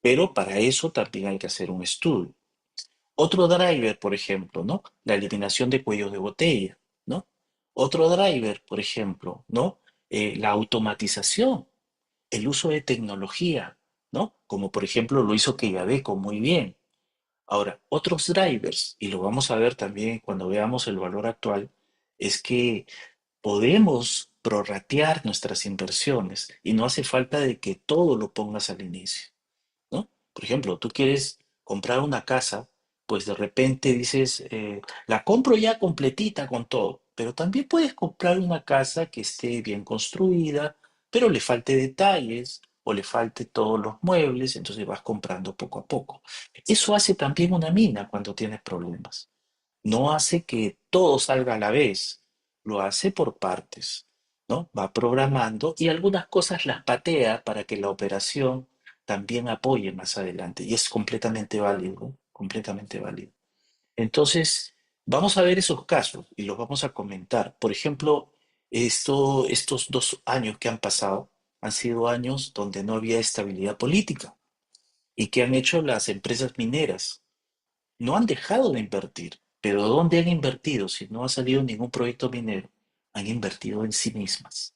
Pero para eso también hay que hacer un estudio. Otro driver, por ejemplo, ¿no? La eliminación de cuellos de botella, ¿no? Otro driver, por ejemplo, ¿no? La automatización, el uso de tecnología, ¿no? Como por ejemplo lo hizo Quellaveco muy bien. Ahora, otros drivers, y lo vamos a ver también cuando veamos el valor actual, es que podemos prorratear nuestras inversiones y no hace falta de que todo lo pongas al inicio, ¿no? Por ejemplo, tú quieres comprar una casa, pues de repente dices, la compro ya completita con todo, pero también puedes comprar una casa que esté bien construida, pero le falte detalles o le falte todos los muebles, entonces vas comprando poco a poco. Eso hace también una mina cuando tienes problemas. No hace que todo salga a la vez, lo hace por partes, ¿no? Va programando y algunas cosas las patea para que la operación también apoye más adelante. Y es completamente válido, completamente válido. Entonces, vamos a ver esos casos y los vamos a comentar. Por ejemplo, estos 2 años que han pasado han sido años donde no había estabilidad política y que han hecho las empresas mineras. No han dejado de invertir, pero ¿dónde han invertido? Si no ha salido ningún proyecto minero, han invertido en sí mismas.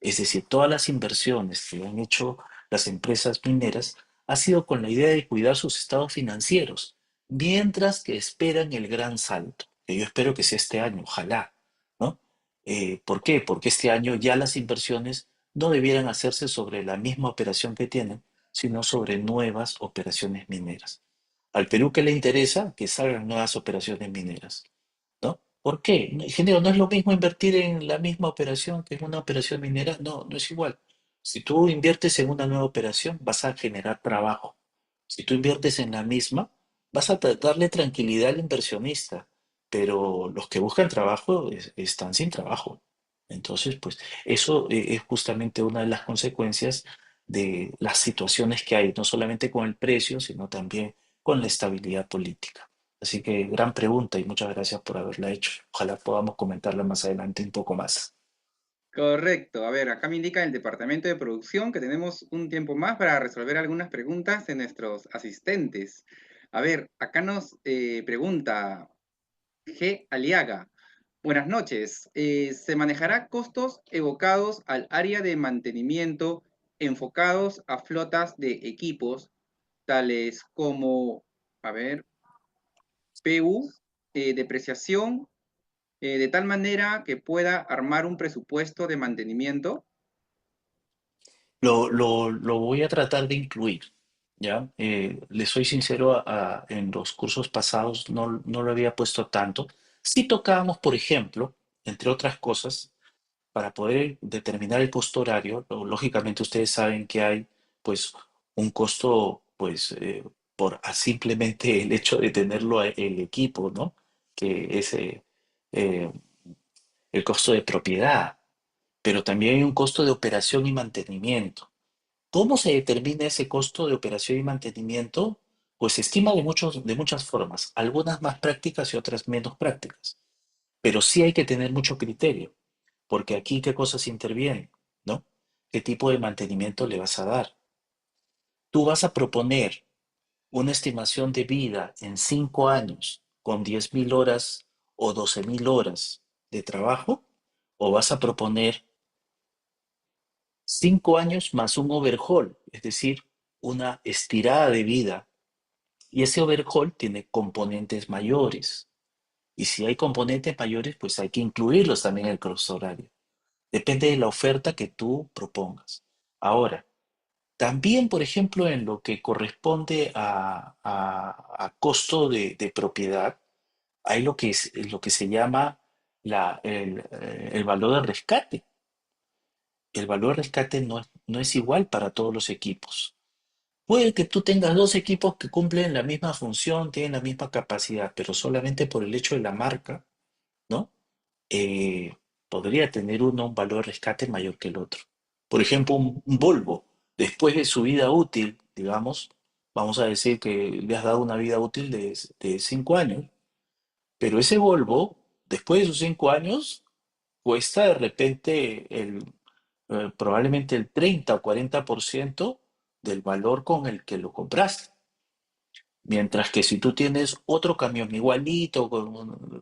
Es decir, todas las inversiones que han hecho las empresas mineras ha sido con la idea de cuidar sus estados financieros, mientras que esperan el gran salto, que yo espero que sea este año, ojalá, ¿no? ¿Por qué? Porque este año ya las inversiones no debieran hacerse sobre la misma operación que tienen, sino sobre nuevas operaciones mineras. Al Perú, ¿qué le interesa? Que salgan nuevas operaciones mineras, ¿no? ¿Por qué? Ingeniero, ¿no es lo mismo invertir en la misma operación que en una operación minera? No, no es igual. Si tú inviertes en una nueva operación, vas a generar trabajo. Si tú inviertes en la misma, vas a darle tranquilidad al inversionista, pero los que buscan trabajo están sin trabajo. Entonces, pues eso es justamente una de las consecuencias de las situaciones que hay, no solamente con el precio, sino también con la estabilidad política. Así que gran pregunta y muchas gracias por haberla hecho. Ojalá podamos comentarla más adelante un poco más. Correcto. A ver, acá me indica el departamento de producción que tenemos un tiempo más para resolver algunas preguntas de nuestros asistentes. A ver, acá nos pregunta G. Aliaga. Buenas noches. ¿Se manejará costos evocados al área de mantenimiento enfocados a flotas de equipos, tales como, a ver, PU, depreciación, de tal manera que pueda armar un presupuesto de mantenimiento? Lo voy a tratar de incluir, ¿ya? Le soy sincero, en los cursos pasados no lo había puesto tanto. Sí tocábamos, por ejemplo, entre otras cosas, para poder determinar el costo horario, lógicamente ustedes saben que hay, pues, un costo, pues, por simplemente el hecho de tenerlo el equipo, ¿no? Que es eh, el costo de propiedad, pero también hay un costo de operación y mantenimiento. ¿Cómo se determina ese costo de operación y mantenimiento? Pues se estima de muchas formas, algunas más prácticas y otras menos prácticas. Pero sí hay que tener mucho criterio, porque aquí qué cosas intervienen, ¿no? ¿Qué tipo de mantenimiento le vas a dar? Tú vas a proponer una estimación de vida en 5 años con 10.000 horas o 12.000 horas de trabajo, o vas a proponer 5 años más un overhaul, es decir, una estirada de vida. Y ese overhaul tiene componentes mayores. Y si hay componentes mayores, pues hay que incluirlos también en el cross horario. Depende de la oferta que tú propongas. Ahora, también, por ejemplo, en lo que corresponde a costo de propiedad, hay lo que se llama el valor de rescate. El valor de rescate no es igual para todos los equipos. Puede que tú tengas dos equipos que cumplen la misma función, tienen la misma capacidad, pero solamente por el hecho de la marca, ¿no? Eh, podría tener uno un valor de rescate mayor que el otro. Por ejemplo, un Volvo, después de su vida útil, digamos, vamos a decir que le has dado una vida útil de 5 años, pero ese Volvo, después de sus 5 años, cuesta de repente probablemente el 30 o 40% del valor con el que lo compraste. Mientras que si tú tienes otro camión igualito,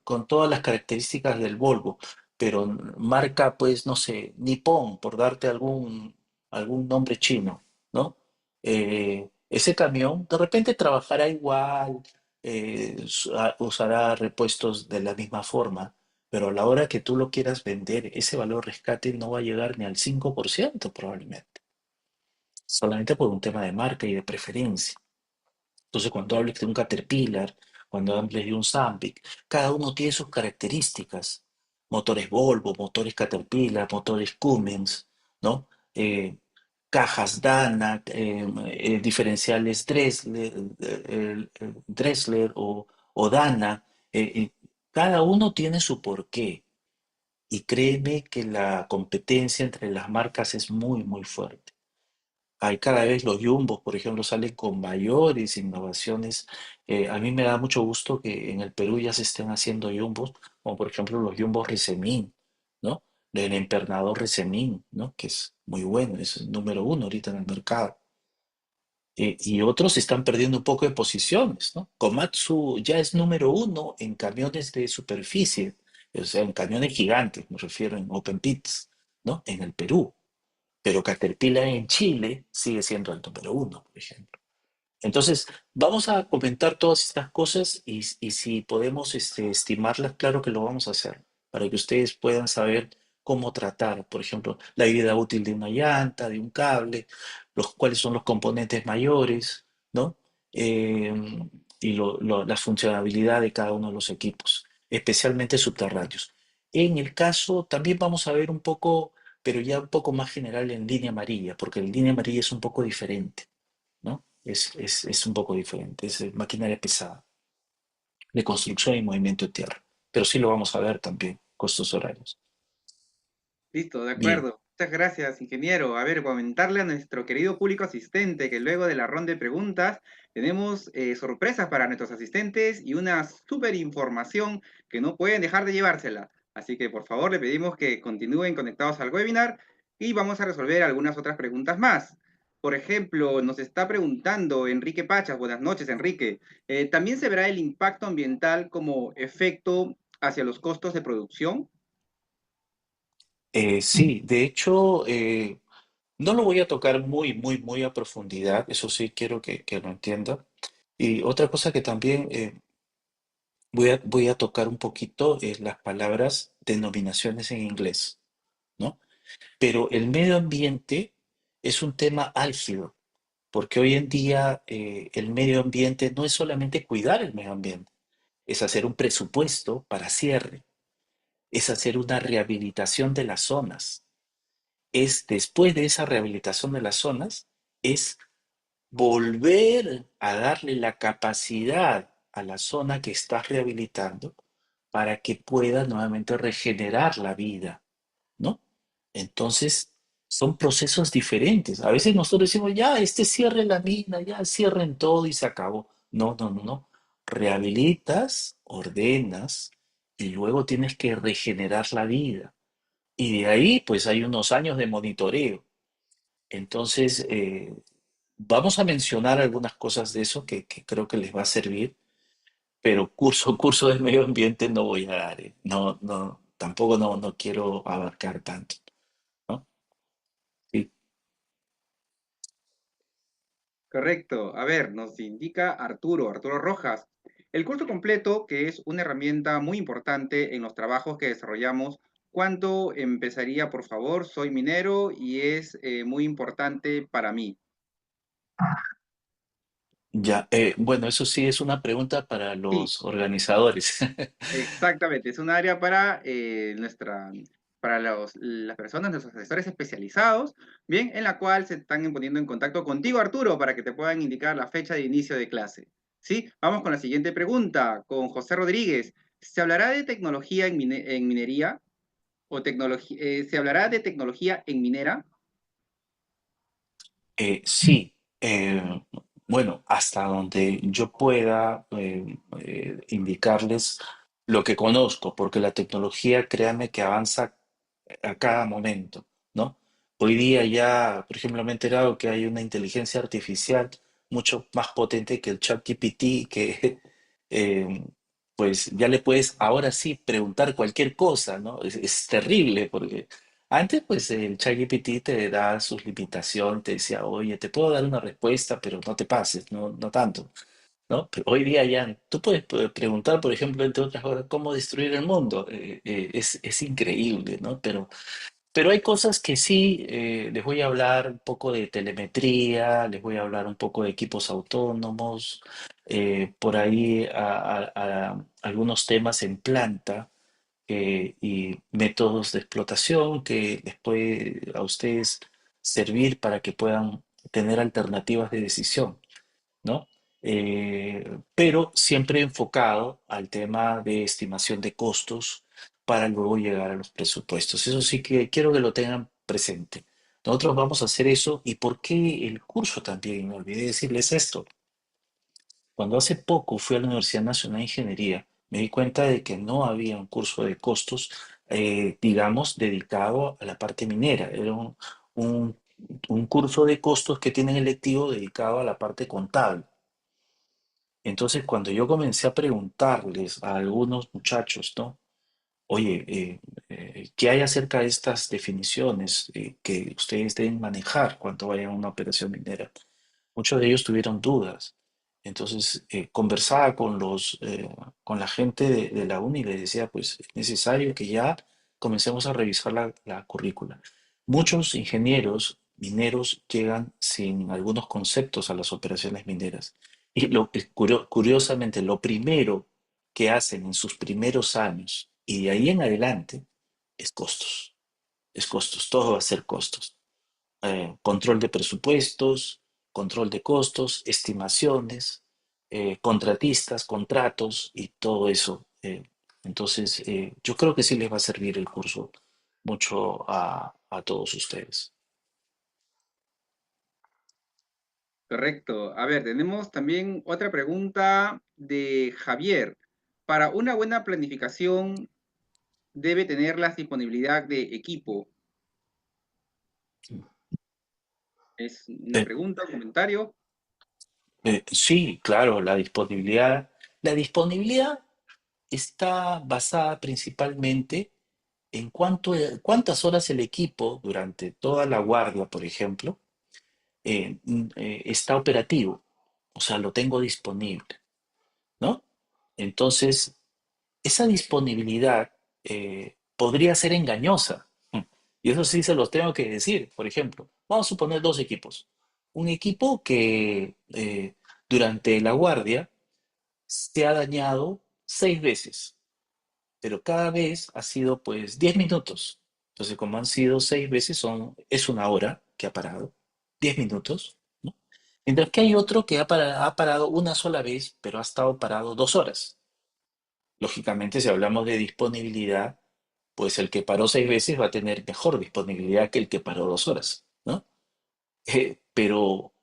con todas las características del Volvo, pero marca, pues, no sé, Nippon, por darte algún nombre chino, ¿no? Ese camión de repente trabajará igual, usará repuestos de la misma forma, pero a la hora que tú lo quieras vender, ese valor rescate no va a llegar ni al 5% probablemente, solamente por un tema de marca y de preferencia. Entonces, cuando hables de un Caterpillar, cuando hables de un Sandvik, cada uno tiene sus características. Motores Volvo, motores Caterpillar, motores Cummins, ¿no? Cajas Dana, diferenciales Dressler o Dana. Cada uno tiene su porqué. Y créeme que la competencia entre las marcas es muy, muy fuerte. Hay cada vez los yumbos, por ejemplo, salen con mayores innovaciones. A mí me da mucho gusto que en el Perú ya se estén haciendo yumbos, como por ejemplo los yumbos Resemín, ¿no? El empernador Resemín, ¿no? Que es muy bueno, es el número uno ahorita en el mercado. Y otros están perdiendo un poco de posiciones, ¿no? Komatsu ya es número uno en camiones de superficie, o sea, en camiones gigantes, me refiero en open pits, ¿no? En el Perú. Pero Caterpillar en Chile sigue siendo el número uno, por ejemplo. Entonces, vamos a comentar todas estas cosas y si podemos estimarlas, claro que lo vamos a hacer, para que ustedes puedan saber cómo tratar, por ejemplo, la vida útil de una llanta, de un cable, cuáles son los componentes mayores, ¿no? Eh, y la funcionalidad de cada uno de los equipos, especialmente subterráneos. En el caso, también vamos a ver un poco pero ya un poco más general en línea amarilla, porque en línea amarilla es un poco diferente, ¿no? Es un poco diferente, es maquinaria pesada, de construcción y movimiento de tierra. Pero sí lo vamos a ver también, costos horarios. Listo, de Bien. acuerdo. Muchas gracias, ingeniero. A ver, comentarle a nuestro querido público asistente que luego de la ronda de preguntas tenemos sorpresas para nuestros asistentes y una súper información que no pueden dejar de llevársela. Así que por favor le pedimos que continúen conectados al webinar y vamos a resolver algunas otras preguntas más. Por ejemplo, nos está preguntando Enrique Pachas, buenas noches Enrique, ¿también se verá el impacto ambiental como efecto hacia los costos de producción? Sí, de hecho, no lo voy a tocar muy a profundidad, eso sí quiero que lo entienda. Y otra cosa que también voy a tocar un poquito es las palabras, denominaciones en inglés, ¿no? Pero el medio ambiente es un tema álgido, porque hoy en día el medio ambiente no es solamente cuidar el medio ambiente, es hacer un presupuesto para cierre, es hacer una rehabilitación de las zonas, es después de esa rehabilitación de las zonas, es volver a darle la capacidad a la zona que estás rehabilitando para que pueda nuevamente regenerar la vida, ¿no? Entonces, son procesos diferentes. A veces nosotros decimos, ya, cierre la mina, ya cierren todo y se acabó. No. Rehabilitas, ordenas y luego tienes que regenerar la vida. Y de ahí, pues hay unos años de monitoreo. Entonces, vamos a mencionar algunas cosas de eso que creo que les va a servir, pero curso de medio ambiente no voy a dar. No, tampoco no quiero abarcar tanto, ¿no? Sí. Correcto. A ver, nos indica Arturo Rojas. El curso completo, que es una herramienta muy importante en los trabajos que desarrollamos, ¿cuándo empezaría, por favor? Soy minero y es muy importante para mí. Ya, bueno, eso sí es una pregunta para Sí, los organizadores. exactamente. Es un área para para las personas, nuestros asesores especializados, bien, en la cual se están poniendo en contacto contigo, Arturo, para que te puedan indicar la fecha de inicio de clase. Sí, vamos con la siguiente pregunta, con José Rodríguez. ¿Se hablará de tecnología en minería? ¿O tecnología, se hablará de tecnología en minera? Sí, bueno, hasta donde yo pueda indicarles lo que conozco, porque la tecnología, créanme que avanza a cada momento, ¿no? Hoy día ya, por ejemplo, me he enterado que hay una inteligencia artificial mucho más potente que el ChatGPT, que eh, pues ya le puedes ahora sí preguntar cualquier cosa, ¿no? Es terrible porque antes pues el ChatGPT te da sus limitaciones, te decía, oye, te puedo dar una respuesta, pero no te pases, no tanto. ¿No? Pero hoy día ya, tú puedes preguntar, por ejemplo, entre otras cosas, cómo destruir el mundo. Es increíble, ¿no? Pero hay cosas que sí, les voy a hablar un poco de telemetría, les voy a hablar un poco de equipos autónomos, por ahí algunos temas en planta y métodos de explotación que les puede a ustedes servir para que puedan tener alternativas de decisión, ¿no? Pero siempre enfocado al tema de estimación de costos para luego llegar a los presupuestos. Eso sí que quiero que lo tengan presente. Nosotros vamos a hacer eso y por qué el curso también, me olvidé decirles esto. Cuando hace poco fui a la Universidad Nacional de Ingeniería, me di cuenta de que no había un curso de costos, digamos, dedicado a la parte minera. Era un, un curso de costos que tienen electivo dedicado a la parte contable. Entonces, cuando yo comencé a preguntarles a algunos muchachos, ¿no? Oye, ¿qué hay acerca de estas definiciones que ustedes deben manejar cuando vayan a una operación minera? Muchos de ellos tuvieron dudas. Entonces, conversaba con la gente de la uni y les decía, pues es necesario que ya comencemos a revisar la currícula. Muchos ingenieros mineros llegan sin algunos conceptos a las operaciones mineras. Y curiosamente, lo primero que hacen en sus primeros años y de ahí en adelante es costos. Es costos, todo va a ser costos. Control de presupuestos, control de costos, estimaciones, contratistas, contratos y todo eso. Entonces, yo creo que sí les va a servir el curso mucho a todos ustedes. Correcto. A ver, tenemos también otra pregunta de Javier. Para una buena planificación debe tener la disponibilidad de equipo. Es una Eh, pregunta, un comentario. sí, claro, la disponibilidad. La disponibilidad está basada principalmente en cuántas horas el equipo durante toda la guardia, por ejemplo, está operativo, o sea, lo tengo disponible, ¿no? Entonces, esa disponibilidad podría ser engañosa. Y eso sí se los tengo que decir. Por ejemplo, vamos a suponer dos equipos. Un equipo que durante la guardia se ha dañado 6 veces, pero cada vez ha sido pues 10 minutos. Entonces, como han sido 6 veces, es una hora que ha parado, 10 minutos, ¿no? Mientras que hay otro que ha parado una sola vez, pero ha estado parado 2 horas. Lógicamente, si hablamos de disponibilidad, pues el que paró 6 veces va a tener mejor disponibilidad que el que paró 2 horas, ¿no? Pero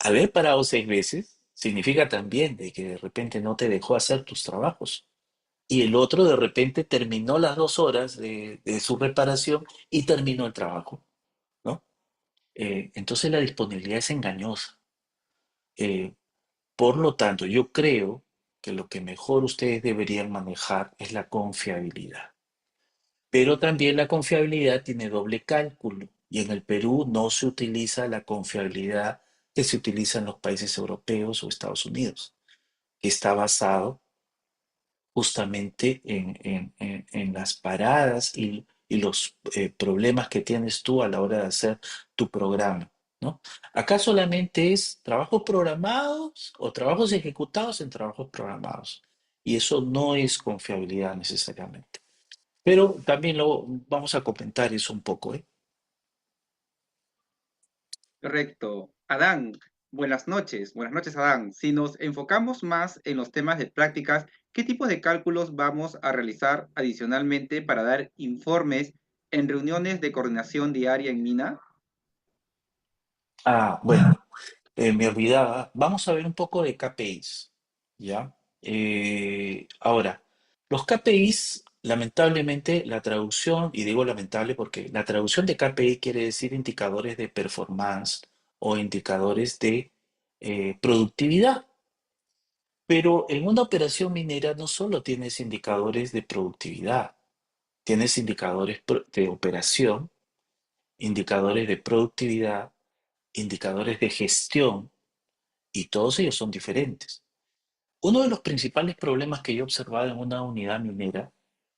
haber parado 6 veces significa también de que de repente no te dejó hacer tus trabajos. Y el otro de repente terminó las 2 horas de su reparación y terminó el trabajo, ¿no? Entonces la disponibilidad es engañosa. Eh, por lo tanto, yo creo que lo que mejor ustedes deberían manejar es la confiabilidad. Pero también la confiabilidad tiene doble cálculo y en el Perú no se utiliza la confiabilidad que se utiliza en los países europeos o Estados Unidos, que está basado justamente en las paradas y los problemas que tienes tú a la hora de hacer tu programa, ¿no? Acá solamente es trabajos programados o trabajos ejecutados en trabajos programados. Y eso no es confiabilidad necesariamente. Pero también lo vamos a comentar eso un poco, ¿eh? Correcto. Adán, buenas noches. Buenas noches, Adán. Si nos enfocamos más en los temas de prácticas, ¿qué tipos de cálculos vamos a realizar adicionalmente para dar informes en reuniones de coordinación diaria en Mina? Ah, bueno, me olvidaba. Vamos a ver un poco de KPIs, ¿ya? Ahora, los KPIs, lamentablemente, la traducción, y digo lamentable porque la traducción de KPI quiere decir indicadores de performance o indicadores de productividad. Pero en una operación minera no solo tienes indicadores de productividad, tienes indicadores de operación, indicadores de productividad, indicadores de gestión, y todos ellos son diferentes. Uno de los principales problemas que yo he observado en una unidad minera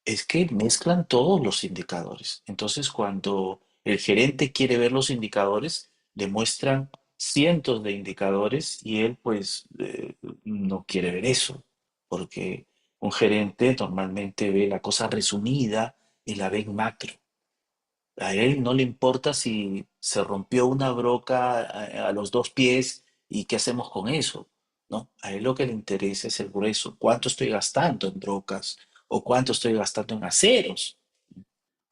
es que mezclan todos los indicadores. Entonces, cuando el gerente quiere ver los indicadores, le muestran cientos de indicadores y él pues no quiere ver eso, porque un gerente normalmente ve la cosa resumida y la ve en macro. A él no le importa si se rompió una broca a los 2 pies y qué hacemos con eso, ¿no? A él lo que le interesa es el grueso, cuánto estoy gastando en brocas o cuánto estoy gastando en aceros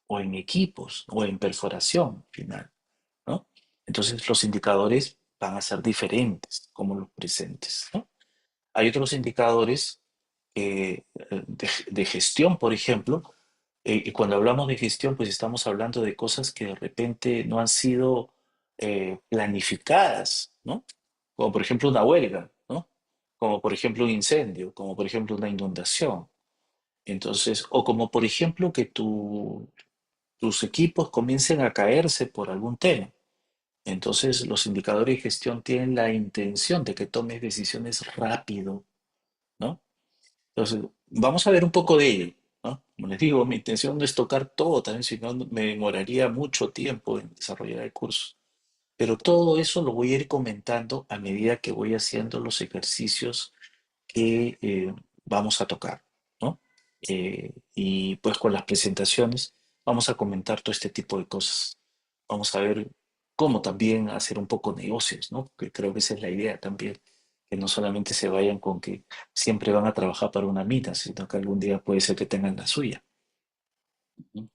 o en equipos o en perforación final, ¿no? Entonces los indicadores van a ser diferentes como los presentes, ¿no? Hay otros indicadores de gestión, por ejemplo, y cuando hablamos de gestión, pues estamos hablando de cosas que de repente no han sido planificadas, ¿no? Como por ejemplo una huelga, ¿no? Como por ejemplo un incendio, como por ejemplo una inundación. Entonces, o como por ejemplo que tus equipos comiencen a caerse por algún tema. Entonces, los indicadores de gestión tienen la intención de que tomes decisiones rápido, ¿no? Entonces, vamos a ver un poco de ello, ¿no? Como les digo, mi intención no es tocar todo, también si no me demoraría mucho tiempo en desarrollar el curso. Pero todo eso lo voy a ir comentando a medida que voy haciendo los ejercicios que vamos a tocar, ¿no? Y pues con las presentaciones vamos a comentar todo este tipo de cosas. Vamos a ver cómo también hacer un poco negocios, ¿no? Porque creo que esa es la idea también, que no solamente se vayan con que siempre van a trabajar para una mina, sino que algún día puede ser que tengan la suya. Ujú.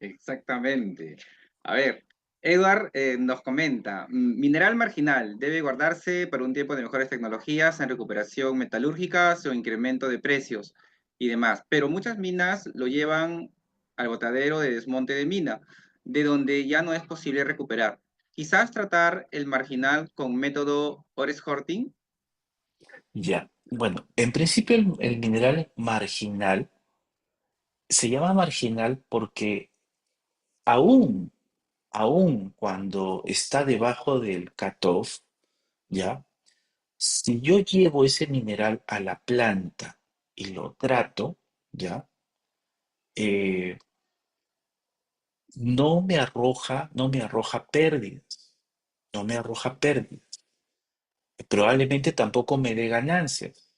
Exactamente. A ver, Edward nos comenta, mineral marginal debe guardarse para un tiempo de mejores tecnologías en recuperación metalúrgicas o incremento de precios y demás, pero muchas minas lo llevan al botadero de desmonte de mina, de donde ya no es posible recuperar. Quizás tratar el marginal con método Ores-Horting. Ya. Bueno, en principio el mineral marginal se llama marginal porque aún, aún cuando está debajo del cutoff, ¿ya? Si yo llevo ese mineral a la planta y lo trato, ¿ya? Eh, no me arroja pérdidas, no me arroja pérdidas. Probablemente tampoco me dé ganancias,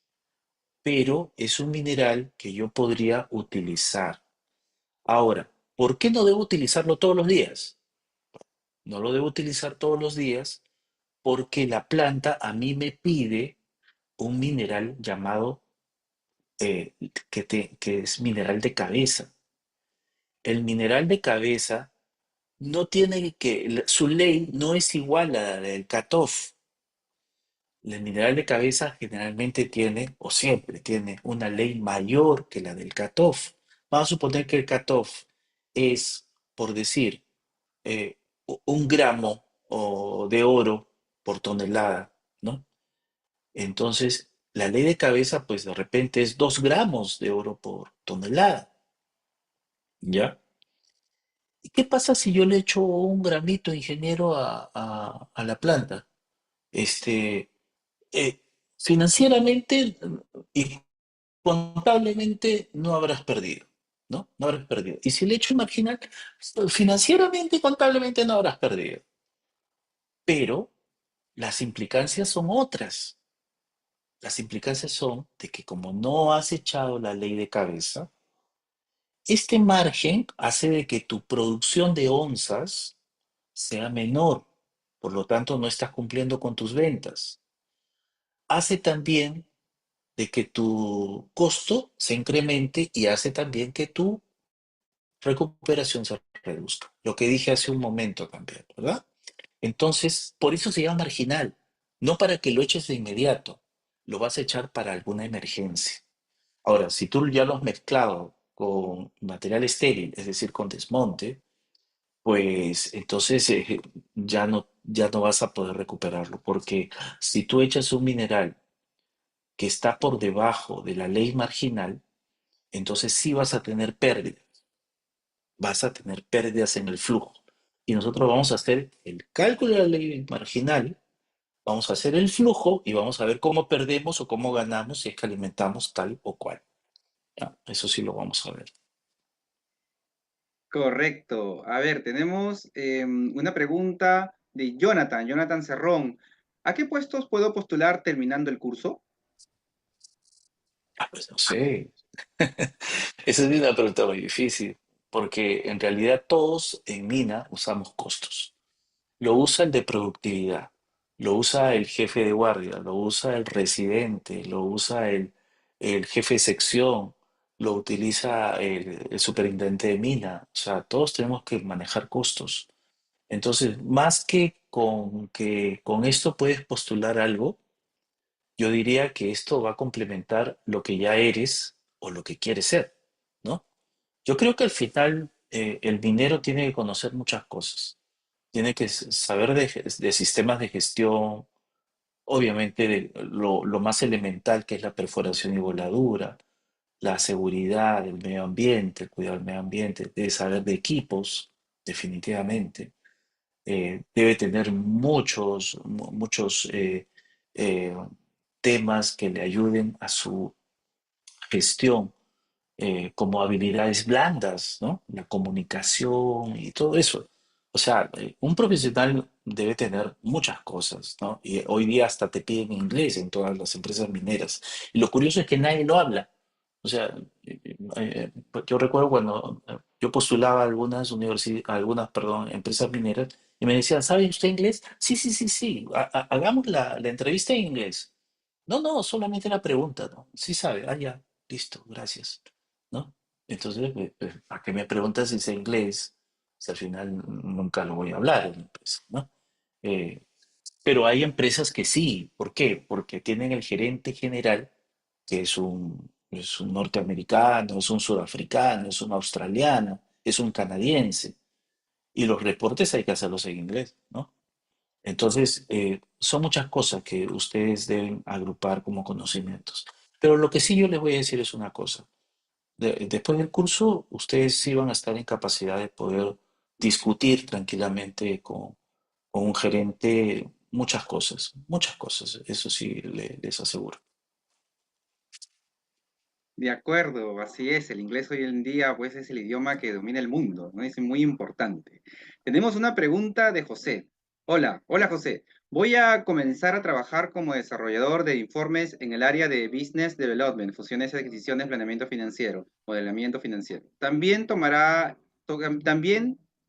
pero es un mineral que yo podría utilizar. Ahora, ¿por qué no debo utilizarlo todos los días? No lo debo utilizar todos los días porque la planta a mí me pide un mineral llamado, eh, que es mineral de cabeza. El mineral de cabeza no tiene su ley no es igual a la del CATOF. El mineral de cabeza generalmente tiene, o siempre tiene, una ley mayor que la del CATOF. Vamos a suponer que el CATOF es, por decir, eh, un gramo de oro por tonelada, ¿no? Entonces, la ley de cabeza, pues de repente es 2 gramos de oro por tonelada, ¿ya? ¿Y qué pasa si yo le echo un gramito, ingeniero, a la planta? Este, eh, financieramente y contablemente no habrás perdido, ¿no? No habrás perdido. Y si le echo un marginal, financieramente y contablemente no habrás perdido. Pero las implicancias son otras. Las implicancias son de que como no has echado la ley de cabeza, este margen hace de que tu producción de onzas sea menor, por lo tanto no estás cumpliendo con tus ventas. Hace también de que tu costo se incremente y hace también que tu recuperación se reduzca. Lo que dije hace un momento también, ¿verdad? Entonces, por eso se llama marginal, no para que lo eches de inmediato, lo vas a echar para alguna emergencia. Ahora, si tú ya lo has mezclado con material estéril, es decir, con desmonte, pues entonces ya no vas a poder recuperarlo, porque si tú echas un mineral que está por debajo de la ley marginal, entonces sí vas a tener pérdidas en el flujo. Y nosotros vamos a hacer el cálculo de la ley marginal, vamos a hacer el flujo y vamos a ver cómo perdemos o cómo ganamos si es que alimentamos tal o cual. Ya, eso sí lo vamos a ver. Correcto. A ver, tenemos una pregunta de Jonathan Cerrón. ¿A qué puestos puedo postular terminando el curso? Ah, pues no sé. Esa es una pregunta muy difícil, porque en realidad todos en mina usamos costos. Lo usa el de productividad, lo usa el jefe de guardia, lo usa el residente, lo usa el jefe de sección, lo utiliza el superintendente de mina. O sea, todos tenemos que manejar costos. Entonces, más que con esto puedes postular algo, yo diría que esto va a complementar lo que ya eres o lo que quieres ser, ¿no? Yo creo que al final el minero tiene que conocer muchas cosas. Tiene que saber de sistemas de gestión, obviamente de lo más elemental que es la perforación y voladura, la seguridad del medio ambiente, el cuidado del medio ambiente, debe saber de equipos, definitivamente. Debe tener muchos eh, temas que le ayuden a su gestión, como habilidades blandas, ¿no? La comunicación y todo eso. O sea, un profesional debe tener muchas cosas, ¿no? Y hoy día hasta te piden inglés en todas las empresas mineras. Y lo curioso es que nadie lo habla. O sea, pues yo recuerdo cuando Yo postulaba a perdón, empresas mineras y me decían, ¿sabe usted inglés? Sí, sí, sí, sí, hagamos la entrevista en inglés. No, no, solamente la pregunta, ¿no? Sí sabe, ah, ya, listo, gracias, ¿no? Entonces, ¿para qué me preguntas si sé inglés? Si al final nunca lo voy a hablar en la empresa, ¿no? Eh, pero hay empresas que sí. ¿Por qué? Porque tienen el gerente general, que es un norteamericano, es un sudafricano, es un australiano, es un canadiense. Y los reportes hay que hacerlos en inglés, ¿no? Entonces, son muchas cosas que ustedes deben agrupar como conocimientos. Pero lo que sí yo les voy a decir es una cosa. Después del curso, ustedes sí van a estar en capacidad de poder discutir tranquilamente con un gerente muchas cosas, eso sí les aseguro. De acuerdo, así es. El inglés hoy en día, pues, es el idioma que domina el mundo, ¿no? Es muy importante. Tenemos una pregunta de José. Hola, hola José. Voy a comenzar a trabajar como desarrollador de informes en el área de Business Development, fusiones, adquisiciones, planeamiento financiero, modelamiento financiero. También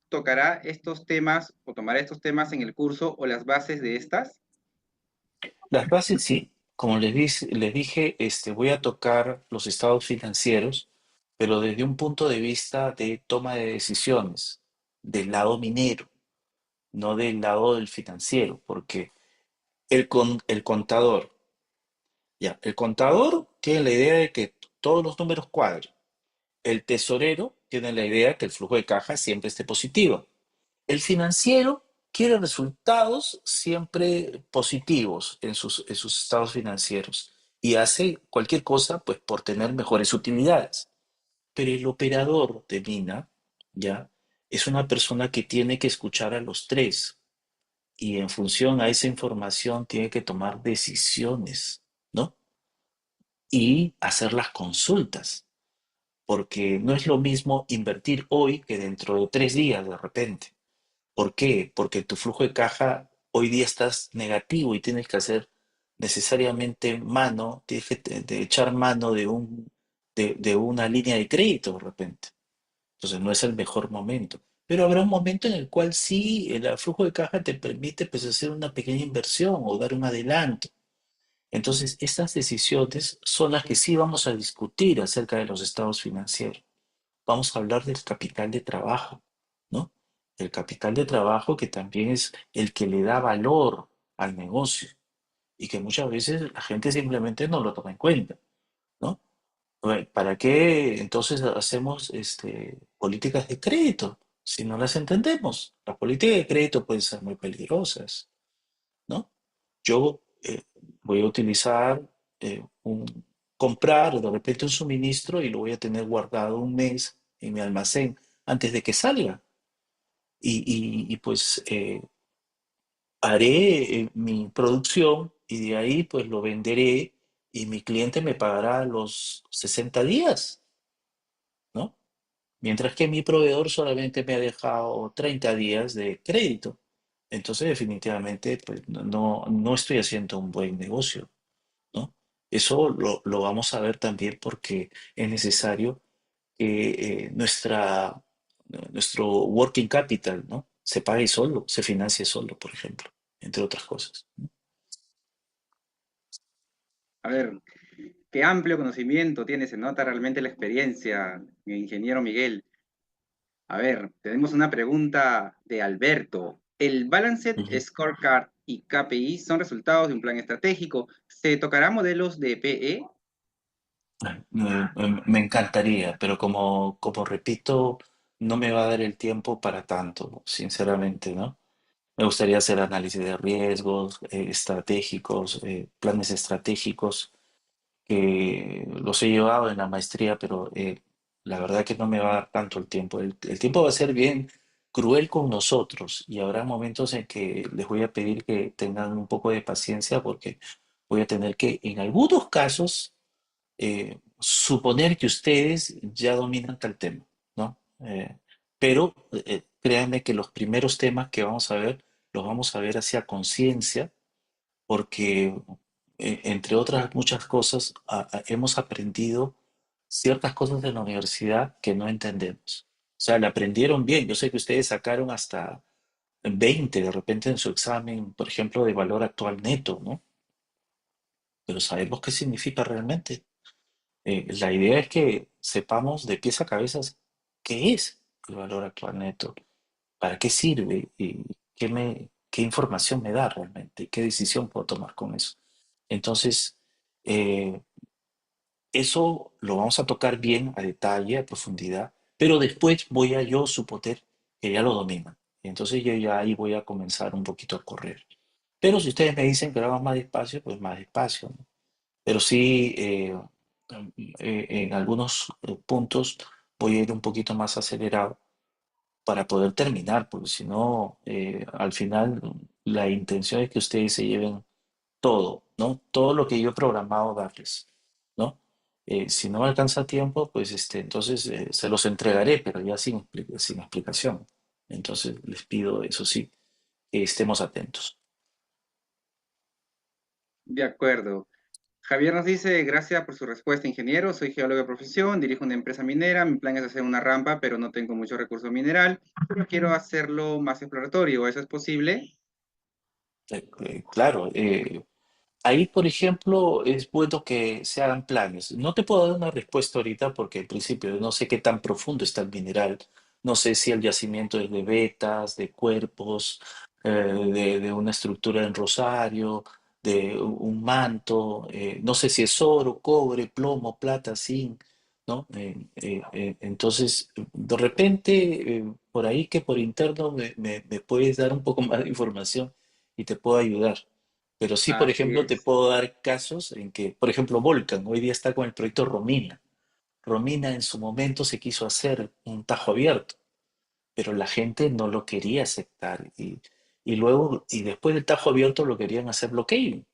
tocará estos temas o tomará estos temas en el curso o las bases de estas. Las bases sí, como les dije, voy a tocar los estados financieros, pero desde un punto de vista de toma de decisiones, del lado minero, no del lado del financiero, porque el contador, ya, el contador tiene la idea de que todos los números cuadren. El tesorero tiene la idea que el flujo de caja siempre esté positivo. El financiero quiere resultados siempre positivos en sus estados financieros y hace cualquier cosa pues por tener mejores utilidades. Pero el operador de mina, ¿ya? Es una persona que tiene que escuchar a los tres y en función a esa información tiene que tomar decisiones, ¿no? Y hacer las consultas, porque no es lo mismo invertir hoy que dentro de 3 días de repente. ¿Por qué? Porque tu flujo de caja hoy día estás negativo y tienes que hacer necesariamente mano, tienes que de echar mano de una línea de crédito de repente. Entonces no es el mejor momento. Pero habrá un momento en el cual sí, el flujo de caja te permite pues hacer una pequeña inversión o dar un adelanto. Entonces, estas decisiones son las que sí vamos a discutir acerca de los estados financieros. Vamos a hablar del capital de trabajo, ¿no? El capital de trabajo que también es el que le da valor al negocio y que muchas veces la gente simplemente no lo toma en cuenta, ¿no? ¿Para qué entonces hacemos políticas de crédito si no las entendemos? Las políticas de crédito pueden ser muy peligrosas, ¿no? Yo voy a utilizar comprar de repente un suministro y lo voy a tener guardado un mes en mi almacén antes de que salga. Pues haré mi producción y de ahí pues lo venderé y mi cliente me pagará a los 60 días, ¿no? Mientras que mi proveedor solamente me ha dejado 30 días de crédito. Entonces definitivamente pues no estoy haciendo un buen negocio, ¿no? Eso lo vamos a ver también porque es necesario que nuestro working capital, ¿no? Se pague solo, se financie solo, por ejemplo, entre otras cosas, ¿no? A ver, qué amplio conocimiento tiene, se nota realmente la experiencia, mi ingeniero Miguel. A ver, tenemos una pregunta de Alberto. ¿El Balanced Ujú. Scorecard y KPI son resultados de un plan estratégico? ¿Se tocará modelos de PE? Me encantaría, pero como repito, no me va a dar el tiempo para tanto, sinceramente, ¿no? Me gustaría hacer análisis de riesgos estratégicos, planes estratégicos, que los he llevado en la maestría, pero la verdad que no me va a dar tanto el tiempo. El tiempo va a ser bien cruel con nosotros y habrá momentos en que les voy a pedir que tengan un poco de paciencia porque voy a tener que, en algunos casos, suponer que ustedes ya dominan tal tema, ¿no? Pero créanme que los primeros temas que vamos a ver, los vamos a ver hacia conciencia porque, entre otras muchas cosas, hemos aprendido ciertas cosas de la universidad que no entendemos. sea, la aprendieron bien. Yo sé que ustedes sacaron hasta 20 de repente en su examen, por ejemplo, de valor actual neto, ¿no? Pero sabemos qué significa realmente. La idea es que sepamos de pies a cabezas qué es el valor actual neto, para qué sirve y qué información me da realmente, qué decisión puedo tomar con eso. Entonces, eh, eso lo vamos a tocar bien a detalle, a profundidad, pero después voy a yo suponer que ya lo dominan. Y entonces yo ya ahí voy a comenzar un poquito a correr. Pero si ustedes me dicen que lo hagan más despacio, pues más despacio, ¿no? Pero sí, en algunos puntos voy a ir un poquito más acelerado para poder terminar, porque si no, al final la intención es que ustedes se lleven todo, ¿no? Todo lo que yo he programado darles, ¿no? Si no me alcanza tiempo, pues entonces se los entregaré, pero ya sin explicación. Entonces les pido, eso sí, que estemos atentos. De acuerdo. Javier nos dice, gracias por su respuesta, ingeniero. Soy geólogo de profesión, dirijo una empresa minera. Mi plan es hacer una rampa, pero no tengo mucho recurso mineral. Pero quiero hacerlo más exploratorio. ¿Eso es posible? Claro, ahí, por ejemplo, es bueno que se hagan planes. No te puedo dar una respuesta ahorita porque en principio no sé qué tan profundo está el mineral. No sé si el yacimiento es de vetas, de cuerpos, de una estructura en rosario, de un manto. No sé si es oro, cobre, plomo, plata, zinc, ¿no? Entonces, de repente, por ahí que por interno me puedes dar un poco más de información y te puedo ayudar. Pero sí, por Así ejemplo, te es. puedo dar casos en que, por ejemplo, Volcan hoy día está con el proyecto Romina. Romina en su momento se quiso hacer un tajo abierto, pero la gente no lo quería aceptar. Y luego, y después del tajo abierto lo querían hacer blockading.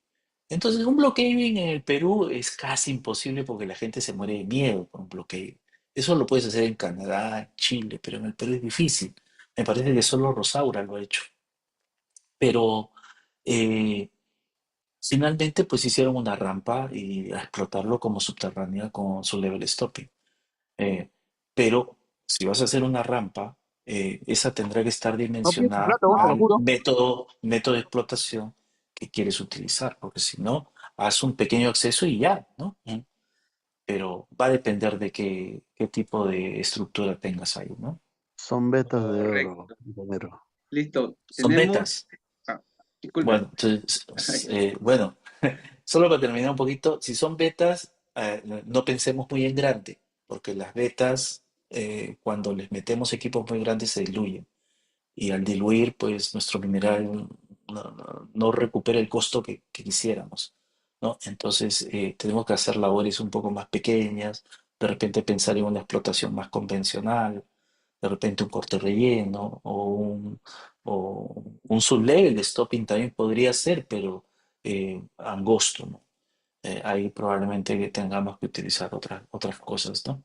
Entonces, un blockading en el Perú es casi imposible porque la gente se muere de miedo por un blockading. Eso lo puedes hacer en Canadá, en Chile, pero en el Perú es difícil. Me parece que solo Rosaura lo ha hecho. Pero eh, finalmente, pues hicieron una rampa y a explotarlo como subterránea con su level stopping. Eh, pero si vas a hacer una rampa, esa tendrá que estar No pienso dimensionada plata, vos, te lo al juro. método de explotación que quieres utilizar, porque si no, haz un pequeño acceso y ya, ¿no? Pero va a depender de qué tipo de estructura tengas ahí, ¿no? Son vetas de oro, Correcto. ingeniero. Listo. Son Tenemos... betas. Ah, disculpe. Bueno, entonces, bueno, solo para terminar un poquito, si son betas, no pensemos muy en grande, porque las betas, cuando les metemos equipos muy grandes, se diluyen. Y al diluir, pues nuestro mineral no recupera el costo que quisiéramos, ¿no? Entonces, tenemos que hacer labores un poco más pequeñas, de repente pensar en una explotación más convencional, de repente un corte relleno o un sublevel de stopping también podría ser, pero angosto, ¿no? Ahí probablemente que tengamos que utilizar otras cosas, ¿no?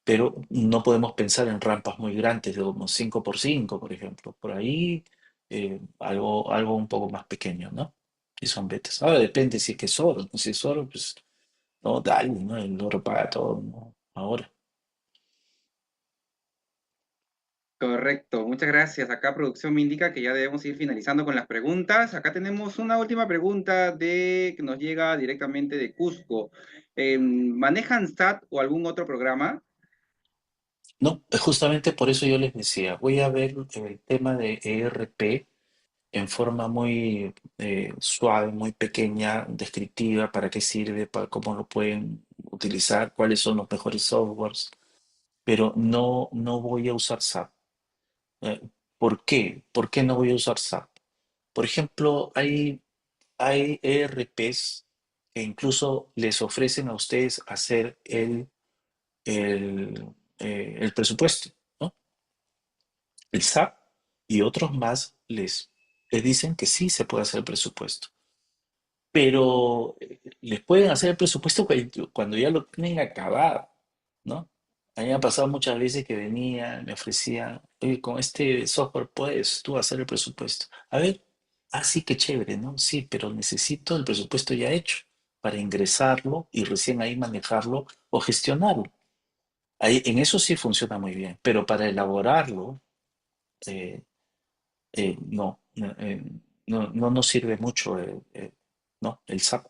Pero no podemos pensar en rampas muy grandes de como 5x5 por ejemplo. Por ahí algo un poco más pequeño, ¿no? Y son betas. Ahora depende si es que es oro, ¿no? Si es oro, pues no, dale, ¿no? El oro paga todo, ¿no? Ahora. Correcto, muchas gracias. Acá producción me indica que ya debemos ir finalizando con las preguntas. Acá tenemos una última pregunta que nos llega directamente de Cusco. ¿Manejan SAT o algún otro programa? No, justamente por eso yo les decía, voy a ver el tema de ERP en forma muy suave, muy pequeña, descriptiva, para qué sirve, para cómo lo pueden utilizar, cuáles son los mejores softwares, pero no voy a usar SAP. Eh, ¿Por qué? ¿Por qué no voy a usar SAP? Por ejemplo, hay ERPs que incluso les ofrecen a ustedes hacer el presupuesto, ¿no? El SAP y otros más les dicen que sí se puede hacer el presupuesto, pero les pueden hacer el presupuesto cuando ya lo tienen acabado, ¿no? A mí me ha pasado muchas veces que venían, me ofrecían, oye, con este software puedes tú hacer el presupuesto. A ver, sí, qué chévere, ¿no? Sí, pero necesito el presupuesto ya hecho para ingresarlo y recién ahí manejarlo o gestionarlo. Ahí, en eso sí funciona muy bien, pero para elaborarlo, eh, no, no nos sirve mucho no, el SAP.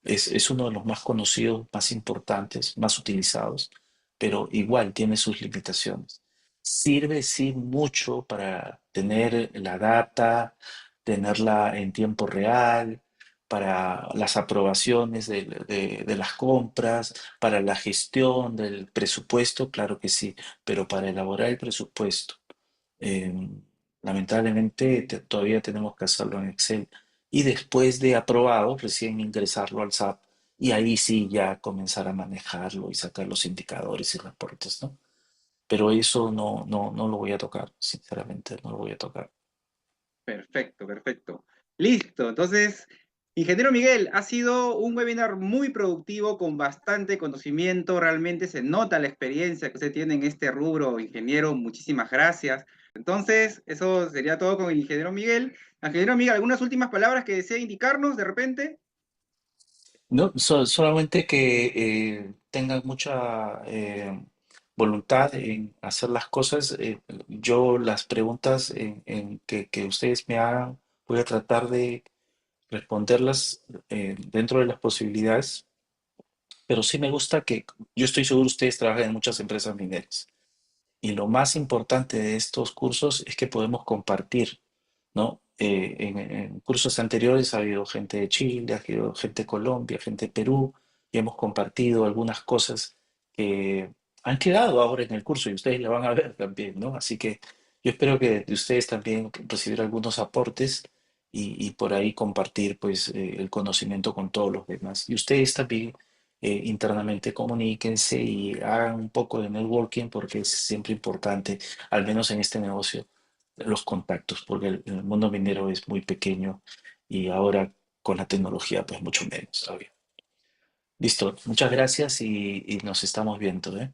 Es uno de los más conocidos, más importantes, más utilizados, pero igual tiene sus limitaciones. Sirve sí mucho para tener la data, tenerla en tiempo real, para las aprobaciones de las compras, para la gestión del presupuesto, claro que sí, pero para elaborar el presupuesto eh, lamentablemente todavía tenemos que hacerlo en Excel y después de aprobado, recién ingresarlo al SAP y ahí sí ya comenzar a manejarlo y sacar los indicadores y reportes, ¿no? Pero eso no lo voy a tocar, sinceramente, no lo voy a tocar. Perfecto, perfecto. Listo. Entonces, ingeniero Miguel, ha sido un webinar muy productivo con bastante conocimiento. Realmente se nota la experiencia que usted tiene en este rubro, ingeniero. Muchísimas gracias. Entonces, eso sería todo con el ingeniero Miguel. Ingeniero Miguel, ¿algunas últimas palabras que desea indicarnos de repente? No, solamente que tengan mucha voluntad en hacer las cosas. Yo las preguntas que ustedes me hagan, voy a tratar de responderlas dentro de las posibilidades, pero sí me gusta que yo estoy seguro ustedes trabajan en muchas empresas mineras. Y lo más importante de estos cursos es que podemos compartir, ¿no? En cursos anteriores ha habido gente de Chile, ha habido gente de Colombia, gente de Perú, y hemos compartido algunas cosas que han quedado ahora en el curso y ustedes la van a ver también, ¿no? Así que yo espero que de ustedes también recibir algunos aportes y por ahí compartir pues el conocimiento con todos los demás. Y ustedes también internamente comuníquense y hagan un poco de networking porque es siempre importante, al menos en este negocio, los contactos, porque el mundo minero es muy pequeño y ahora con la tecnología pues mucho menos todavía. Listo, muchas gracias y nos estamos viendo, ¿eh?